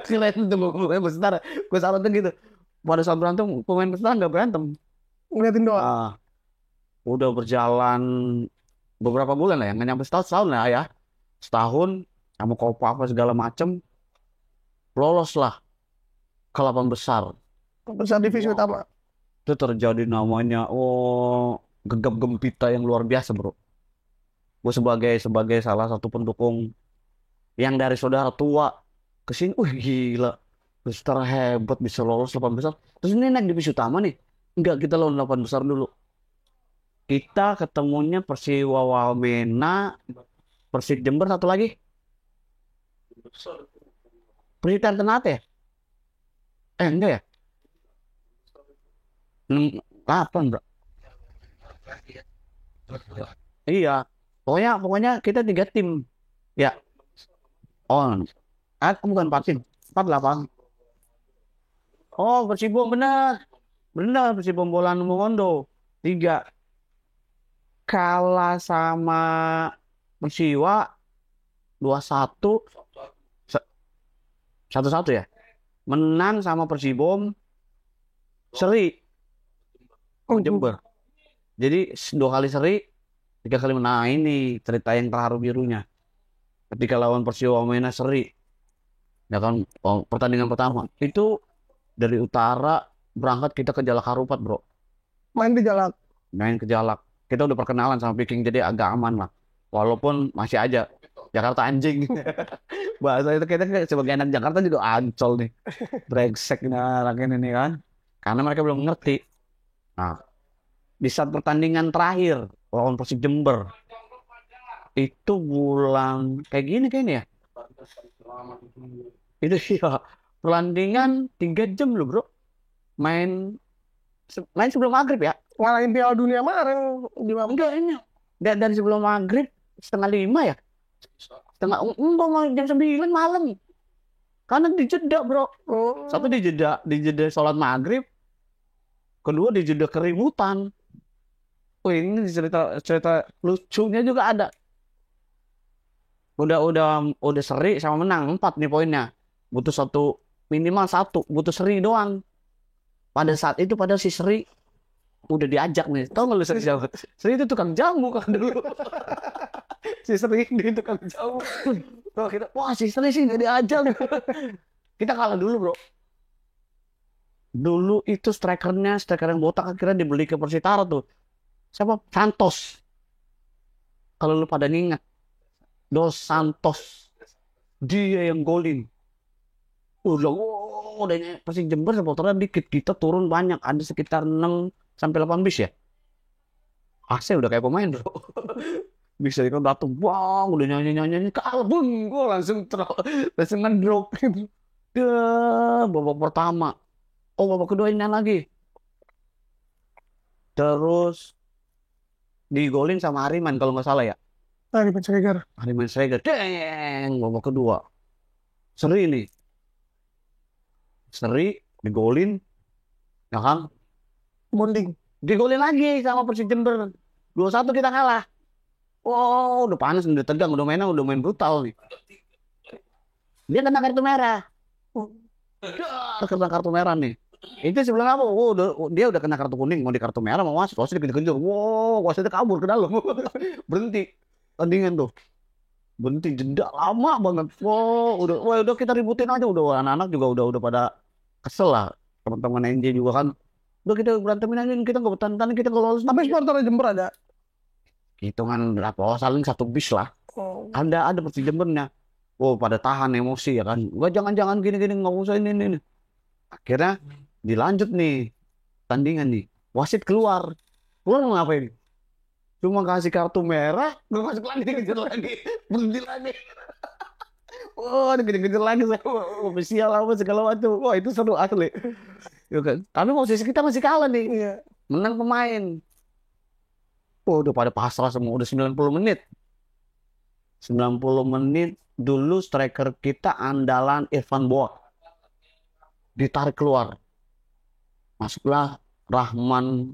Ngeliatin tuh pemain Persitara. Gue salutin gitu. Pada saat berantem, pemain Persitara nggak berantem. Ngeliatin doang. Ah, udah berjalan beberapa bulan lah ya, nggak nyampe setahun lah ya. Setahun, sama Copa apa segala macem, lolos lah ke 8 besar. Besar divisi utama. Itu terjadi namanya, gegap gempita yang luar biasa bro. Gue sebagai salah satu pendukung yang dari saudara tua ke sini, gila, Persitara hebat bisa lolos 8 besar. Terus ini naik divisi utama nih, enggak, kita lawan 8 besar dulu. Kita ketemunya Persiwa Wamena, Persib Jember, satu lagi Persita Ternate ya? Enggak ya? 8 bro. Iya, pokoknya kita 3 tim. Ya, bukan 4 tim, 48. Oh, Persibom benar, Persibom Bolan Mongondo 3. Kalah sama Persiwa 2-1, 1-1 ya. Menang sama Persibom seri Jember. Jadi 2 kali seri, 3 kali menang. Nah, ini cerita yang terharu birunya. Ketika lawan Persiwa Wamena seri, ya kan, pertandingan pertama itu dari utara berangkat kita ke Jalak Harupat bro. Main ke Jalak. Kita udah perkenalan sama Viking, jadi agak aman lah. Walaupun masih aja Jakarta anjing. Bahasa itu kita sebagai anak Jakarta juga ancol nih. Brengsek anak ini kan. Karena mereka belum ngerti. Nah, di saat pertandingan terakhir lawan Persib Jember, itu bulan kayak gini kayaknya ya. Itu ya, pertandingan 3 jam loh bro. Main sebelum maghrib ya. ngalahin Piala Dunia kemarin di Enggak, ini dari sebelum maghrib 4:30 ya. Enggak, jam 9 malam. Karena dijeda bro. Satu dijeda sholat maghrib. Kedua dijeda keributan. Ini cerita lucunya juga ada. Udah seri sama menang 4 nih poinnya. Butuh minimal 1, butuh seri doang. Pada saat itu padahal si Seri udah diajak nih. Tahu nggak lu Seri siapa? Seri itu tukang jamu kan dulu. Si Seri itu tukang jamu. Wah si Seri sih nggak diajak. Kita kalah dulu bro. Dulu itu striker yang botak akhirnya dibeli ke Persitara tuh. Siapa? Santos. Kalau lu pada ingat, Dos Santos. Dia yang golin. Udah Persib Jember supporternya dikit, kita turun banyak, ada sekitar 6-8 bis ya. AC udah kayak pemain bro. Bisa kan datang, udah nyanyi kalbung, gue langsung ngedrop. Babak pertama, babak kedua ini lagi. Terus digolin sama Hariman kalau nggak salah ya. Hariman Sregar, babak kedua. Seri digolin, ya kan? bonding. Digolin lagi sama Persib Jember. 2-1 kita kalah. Udah panas, udah tegang, udah main brutal nih. Dia kena kartu merah. Kena kartu merah nih. Itu sebelah apa? Dia udah kena kartu kuning, mau di kartu merah, mau wasit, wasit dikejar-kejar. Wow, wasitnya kabur ke dalam. Berhenti tandingan tuh. Berhenti jeda lama banget. Wow, udah kita ributin aja. Udah anak-anak juga udah pada kesel lah. Teman-teman NJ juga kan. Udah kita berantemin aja, kita nggak bertahan, kita nggak lolos. Tapi supporter Jember ada. Hitungan berapa? Oh, saling satu bis lah. Oh. Ada Persijembernya. Oh, pada tahan emosi ya kan. Gua jangan gini nggak usah ini. Akhirnya dilanjut nih tandingan nih. Wasit keluar. Keluar mau ngapain? Cuma kasih kartu merah, gue masuk lagi dikejar lagi, berhenti lagi. Oh, dikejar lagi saya. Ofisial apa segala macam. Wah, itu seru asli. Ya kan? Tapi posisi kita masih kalah nih. Iya. Menang pemain. Oh, udah pada pasrah semua. Udah 90 menit. 90 menit dulu striker kita andalan Irfan Boak. Ditarik keluar. Masuklah Rahman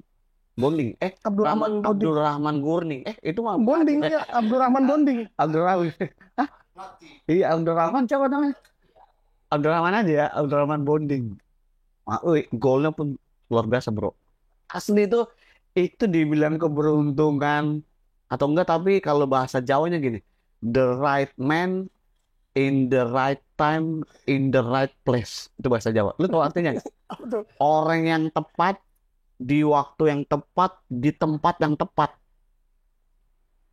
Bonding. Abdurrahman Gurning. Itu mah Bonding ya, Abdurrahman Bonding. Abdurrahman. Hah? Iya, Abdurrahman coba namanya. Abdurrahman aja ya, Abdurrahman Bonding. Golnya pun luar biasa, bro. Asli itu dibilang keberuntungan atau enggak, tapi kalau bahasa Jawanya gini, the right man in the right time in the right place. Itu bahasa Jawa. Lu tahu artinya nggak? Orang yang tepat di waktu yang tepat di tempat yang tepat.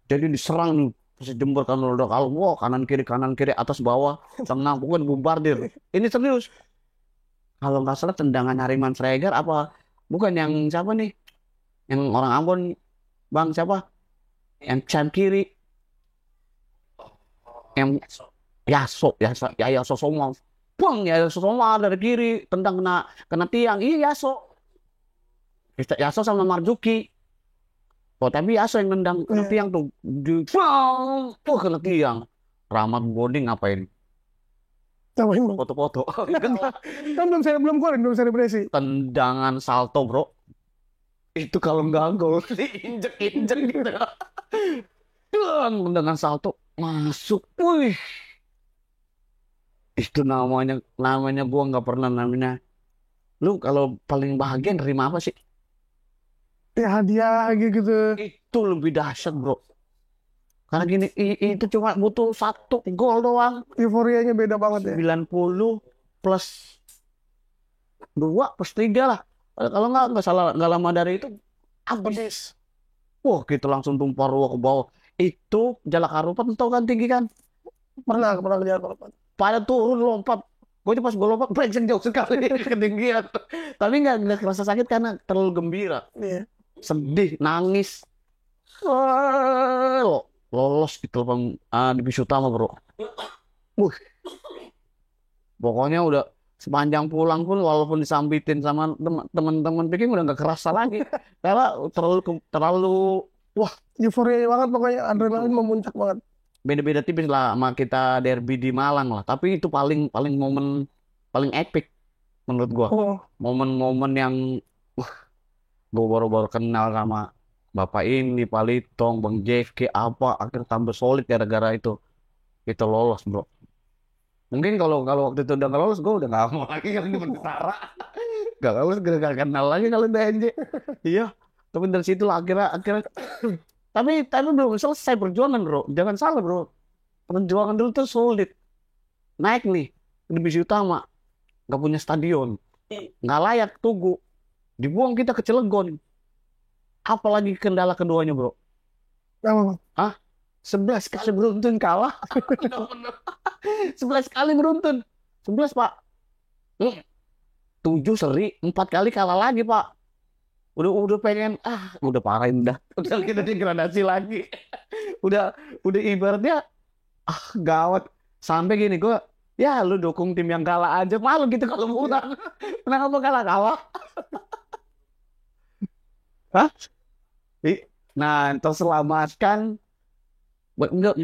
Jadi diserang nih Persijember kan udah kalau wow, kanan kiri atas bawah tenang, bukan bombardir. Ini serius. Kalau nggak salah tendangan Hariman Sregar apa bukan yang siapa nih? Yang orang Ambon, Bang siapa? Yang can kiri. Yang Yaso Soma. Bang, Yaso Soma dari kiri tendang kena tiang. Iya, Yaso sama Marzuki. Oh, tapi Yaso yang nendang kena tiang tuh. Kena tiang. Rahmat Bonding ngapain? Foto-foto. Kan belum keluarin, belum selebrasi. Tendangan salto, bro. Itu kalau nggak gol, injek gitu. Tendangan salto masuk. Wih. Itu namanya gua nggak pernah namanya. Lu kalau paling bahagia nerima apa sih? Ya hadiah gitu. Itu lebih dahsyat, bro. Karena gini, itu cuma butuh 1 gol doang. Euforianya beda banget ya. 90 plus 2 plus 3 lah. Kalau nggak salah, nggak lama dari itu habis. Wah, gitu langsung tumpah ruah ke bawah. Itu Jalak Harupat, tau kan tinggi kan? Pernah ke Jalak Harupat. Pada turun lompat. Gue pas gue lompat, brengsek jauh sekali ketinggian. Tapi nggak kerasa sakit karena terlalu gembira. Iya. Sedih, nangis. Lolos gitu di bis utama, bro. Pokoknya udah sepanjang pulang pun walaupun disambitin sama teman-teman pikir udah nggak kerasa lagi. Karena terlalu wah, euforia banget pokoknya, adrenalin memuncak banget. Beda-beda tipis lah sama kita derby di Malang lah. Tapi itu paling momen paling epic menurut gua. Momen-momen yang gua baru-baru kenal sama Bapak ini, Palitong, Bang JFK apa akhirnya tambah solid gara-gara itu. Kita lolos, bro. Mungkin kalau waktu itu udah nggak lolos, gue udah nggak mau lagi kalau ini bertara. Nggak lolos, gak kenal lagi kalau udah NJ. Iya, tapi dari situ lah akhirnya. Tapi belum selesai perjuangan, bro. Jangan salah, bro. Perjuangan dulu tuh solid. Naik nih ke divisi utama, nggak punya stadion, nggak layak Tugu, dibuang kita ke Cilegon. Apalagi kendala keduanya, bro. Hah? 11 kali beruntun kalah. 11 kali beruntun. 11, Pak. 7 seri, 4 kali kalah lagi, Pak. Udah pengen udah parahin dah. Udah kita degradasi lagi. udah ibaratnya gawat. Sampai gini gue, ya lu dukung tim yang kalah aja, malu gitu kalau menang. Kenapa kalah? Hah? Nah, terselamatkan. Enggak,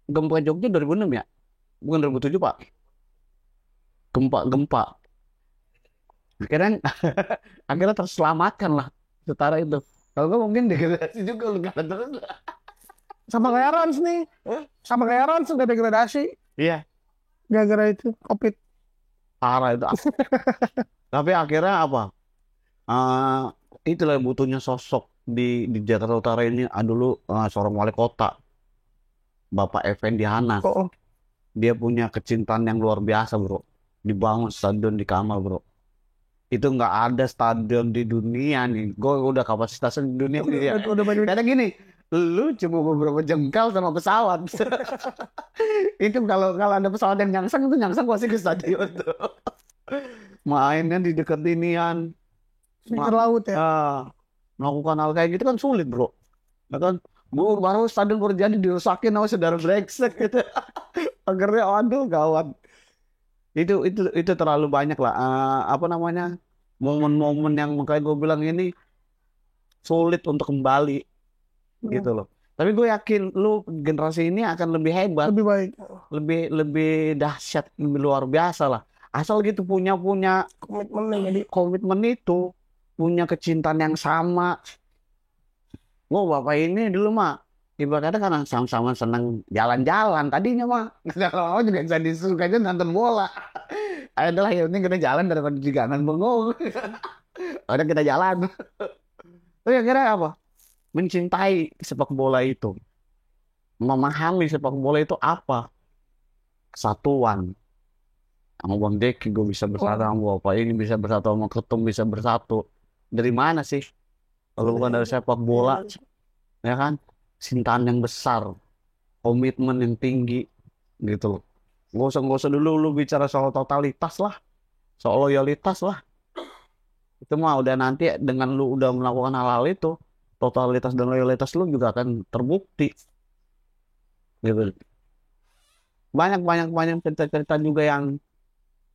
gempa Jogja 2006 ya? Bukan 2007, Pak. Gempa. Akhirnya terselamatkan lah setara itu. Kalau gue mungkin degradasi juga lu kata terus. Sama kayak Rans nih. Sama kayak Rans udah degradasi. Iya. Gara-gara itu, Covid. parah itu. Tapi akhirnya apa? Eh itulah butuhnya sosok di Jakarta Utara ini. Dulu seorang wali kota, Bapak Effendi Hanas. Oh, Dia punya kecintaan yang luar biasa, bro. Dibangun stadion di Kamal, bro. Itu nggak ada stadion di dunia nih. Gue udah kapasitasnya di dunia nih ya. udah banyak. Karena gini, lu cuma beberapa jengkal sama pesawat. Itu kalau kalau ada pesawat yang nyangsang itu nyangsang pasti ke stadion tuh. Mainnya di dekat inian. Pinggir laut ya. Melakukan hal kayak gitu kan sulit, bro. Ya kan? Baru stadion baru jadi dirusakin sama saudara brengsek gitu. Akhirnya aduh gawat. Itu terlalu banyak lah. Apa namanya? Momen-momen yang makanya gue bilang ini sulit untuk kembali gitu loh. Tapi gue yakin lu generasi ini akan lebih hebat, Lebih baik. lebih lebih dahsyat, lebih luar biasa lah. Asal gitu punya punya Komitmennya jadi. komitmen itu, punya kecintaan yang sama. Wow, bapak ini dulu mah ibaratnya kan sama-sama seneng jalan-jalan tadinya mah. Kalau juga bisa disuka aja nonton bola. Adalah ya ini kita jalan daripada juga nonton bengong. Udah kita jalan. Tapi akhirnya apa? Mencintai sepak bola itu, memahami sepak bola itu apa, kesatuan. Sama Bang Deki gue bisa bersatu, sama Bapak ini bisa bersatu, sama Ketum bisa bersatu. Dari mana sih? Kalau bukan dari sepak bola, ya kan? Cintaan yang besar, komitmen yang tinggi, gitu loh. Nggak usah dulu lu bicara soal totalitas lah, soal loyalitas lah. Itu mah udah nanti dengan lu udah melakukan hal-hal itu, totalitas dan loyalitas lu juga akan terbukti. Gitu. Banyak cerita-cerita juga yang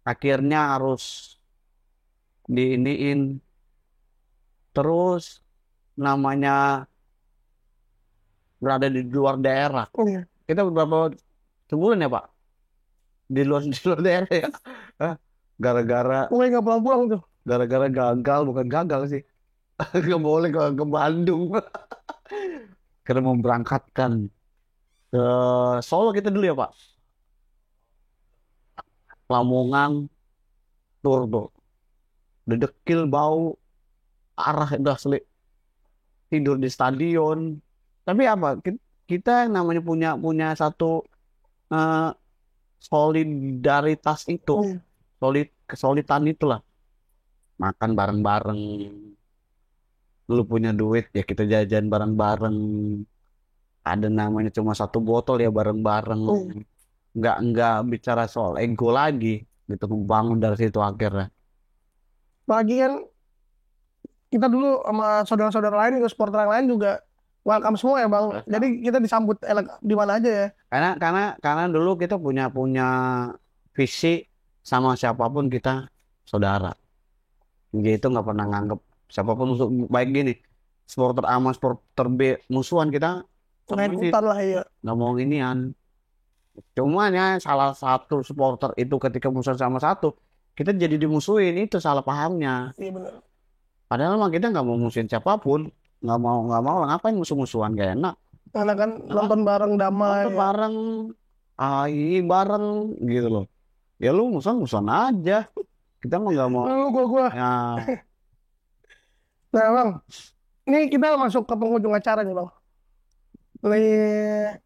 akhirnya harus diiniin terus namanya berada di luar daerah. Iya. Kita beberapa sebulan ya Pak di luar daerah ya. Hah? Gara-gara Mulai nggak pulang-pulang tuh. gara-gara gagal, bukan gagal sih. Nggak boleh ke Bandung. Karena mau berangkatkan ke Solo kita dulu ya Pak. Lamongan tur tuh. Dedekil bau arah udah tidur di stadion. Tapi apa? Kita yang namanya punya satu eh, solidaritas itu, Iya. kesolidan itulah. Makan bareng-bareng. Lu punya duit ya kita jajan bareng-bareng. Ada namanya cuma satu botol ya bareng-bareng. Iya. Nggak bicara soal ego lagi. Gitu membangun dari situ akhirnya. Apalagi kan kita dulu sama saudara-saudara lain juga supporter yang lain juga welcome semua ya bang. Jadi kita disambut enak di mana aja ya. Karena dulu kita punya visi sama siapapun kita saudara. Dia itu nggak pernah nganggep siapapun musuh. Baik gini, supporter A sama supporter B musuhan kita Main ikutan lah ya. nggak mau inian. Cuman ya salah satu supporter itu ketika musuhan sama satu, kita jadi dimusuhin, itu salah pahamnya. Iya benar. Padahal mah kita nggak mau musuhin siapapun, nggak mau lah, ngapain musuh-musuhan gak enak. Karena kan nonton bareng damai. Nonton bareng, bareng gitu loh. Ya lu musuhan aja. Kita mah nggak mau. Lu gua. Ya, Nah bang, ini kita masuk ke penghujung acara nih bang. Nih,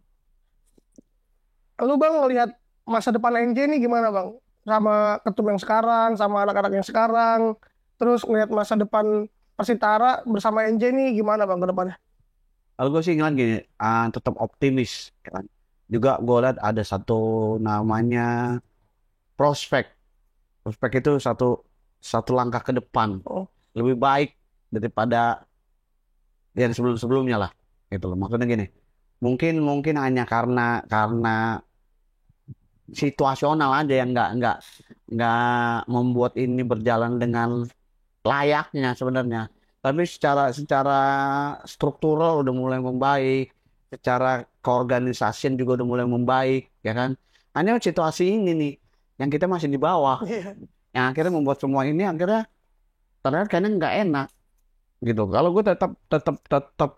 lu bang ngelihat masa depan NJ ini gimana bang? Sama ketum yang sekarang, sama anak-anak yang sekarang. Terus ngelihat masa depan Persitara bersama NJ ini gimana bang ke depannya? kalau gue sih ingat gini, tetap optimis kan. Juga gue lihat ada satu namanya prospek. Prospek itu satu langkah ke depan. Oh. Lebih baik daripada yang sebelum-sebelumnya lah. Gitu loh. Maksudnya gini. Mungkin hanya karena situasional aja yang nggak membuat ini berjalan dengan layaknya sebenarnya. Tapi secara struktural udah mulai membaik, secara keorganisasian juga udah mulai membaik, ya kan? Hanya situasi ini nih yang kita masih di bawah, Iya. yang akhirnya membuat semua ini akhirnya ternyata kayaknya nggak enak, gitu. Kalau gue tetap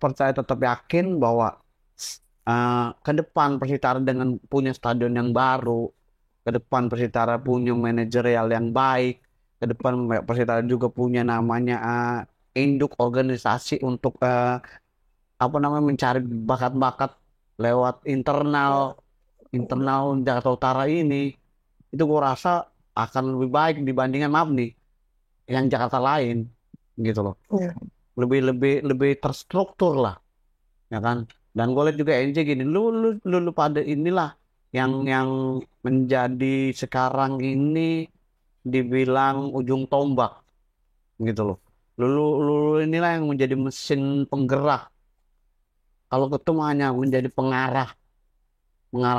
percaya, tetap yakin bahwa ke depan Persitara dengan punya stadion yang baru, ke depan Persitara punya manajerial yang baik, ke depan Persitara juga punya namanya induk organisasi untuk mencari bakat-bakat lewat internal Jakarta Utara ini, itu gue rasa akan lebih baik dibandingkan maaf nih yang Jakarta lain gitu loh. Iya. Lebih terstruktur lah, ya kan. Dan gue lihat juga NJ gini, lu pada inilah yang menjadi sekarang ini dibilang ujung tombak gitu loh. Lu inilah yang menjadi mesin penggerak. Kalau ketum hanya menjadi mengarah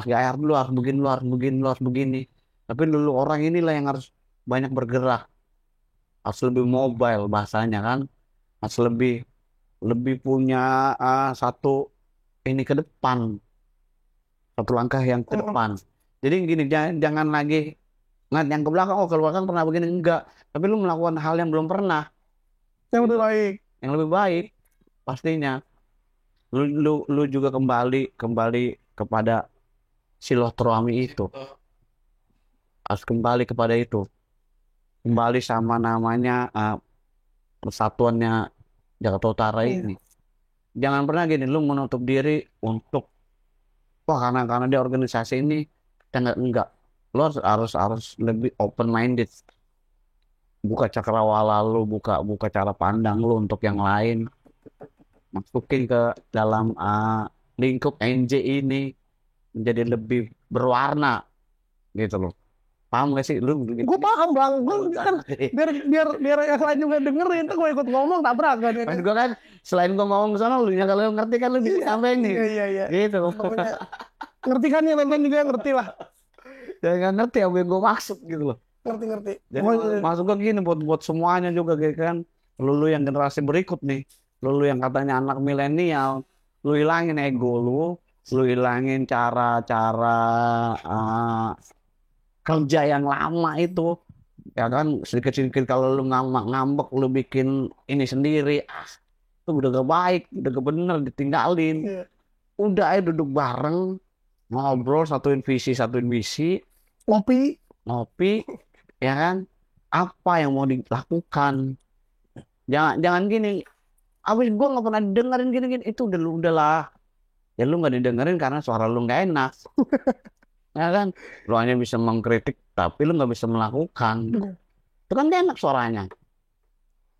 gaya, lu harus begini, lu harus begini, lu harus begini. Tapi lu orang inilah yang harus banyak bergerak, harus lebih mobile bahasanya kan, harus lebih punya satu ini ke depan, satu langkah yang ke depan. Jadi gini, jangan lagi nggak yang ke belakang, ke belakang pernah begini, enggak. Tapi lu melakukan hal yang belum pernah, Yang lebih baik. yang lebih baik pastinya. Lu juga kembali kepada silaturahmi itu, harus kembali kepada itu, kembali sama namanya persatuannya Jakarta Utara ini. Jangan pernah gini lu menutup diri untuk karena dia organisasi ini, enggak. Lu harus lebih open minded, buka cakrawala lu, buka cara pandang lu untuk yang lain, masukin ke dalam lingkup NJ ini menjadi lebih berwarna gitu loh. Paham gak sih lu? Gue paham bang, gue kan biar yang lain juga dengerin, tuh gue ikut ngomong tabrak kan. Pas gue kan selain gue ngomong ke sana, lu nya kalau ngerti kan lu bisa sampein nih. Iya. Gitu. Pokoknya ngerti kan, yang nonton juga ngerti lah. Jangan ngerti apa yang gue maksud gitu loh. Ngerti. Jadi maksud gue gini buat semuanya juga gitu kan. Lu yang generasi berikut nih, lu yang katanya anak milenial, lu hilangin ego lu hilangin cara-cara kerja yang lama itu, ya kan. Sedikit-sedikit kalau lu ngambek lu bikin ini sendiri, itu udah gak baik, udah gak bener, ditinggalin. Iya. Udah ayo duduk bareng, ngobrol, satuin visi, ngopi, ya kan. Apa yang mau dilakukan? Jangan gini, abis gue nggak pernah dengerin gini, itu udahlah. Ya lu nggak didengerin karena suara lu nggak enak. Ya kan, lu hanya bisa mengkritik tapi lu nggak bisa melakukan. Itu kan gak enak suaranya.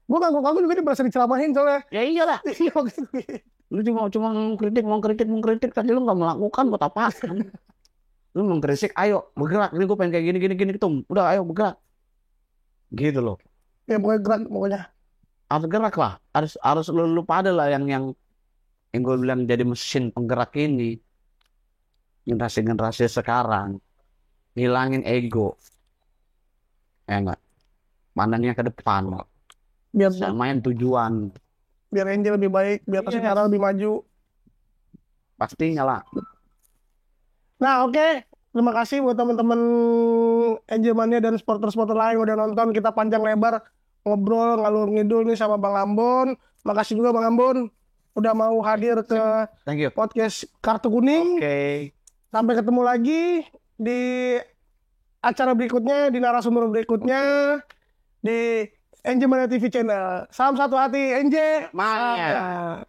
Gue ngaku juga merasa diceramahin soalnya. Ya iyalah, lu cuma mengkritik tapi lu nggak melakukan, buat apa? Lu mengkritik, ayo bergerak, ini gue pengen kayak gini ketum, udah ayo bergerak gitu loh. Ya pokoknya gerak, pokoknya Harus gerak lah, harus lu pada lah yang gue bilang jadi mesin penggerak ini. Generasi sekarang hilangin ego, ya enggak, pandangnya ke depan, biar samain tujuan, biar NJ lebih baik, biar Persitara lebih maju. pastinya lah. Nah oke. Terima kasih buat teman-teman NJ Mania dan supporter-supporter lain yang udah nonton. Kita panjang lebar ngobrol ngalur ngidul nih sama Bang Ambon. Makasih juga Bang Ambon udah mau hadir ke Thank you. podcast Kartu Kuning. Oke. Sampai ketemu lagi di acara berikutnya, di narasumber berikutnya, di NJ Mania TV channel. Salam satu hati NJ Mania.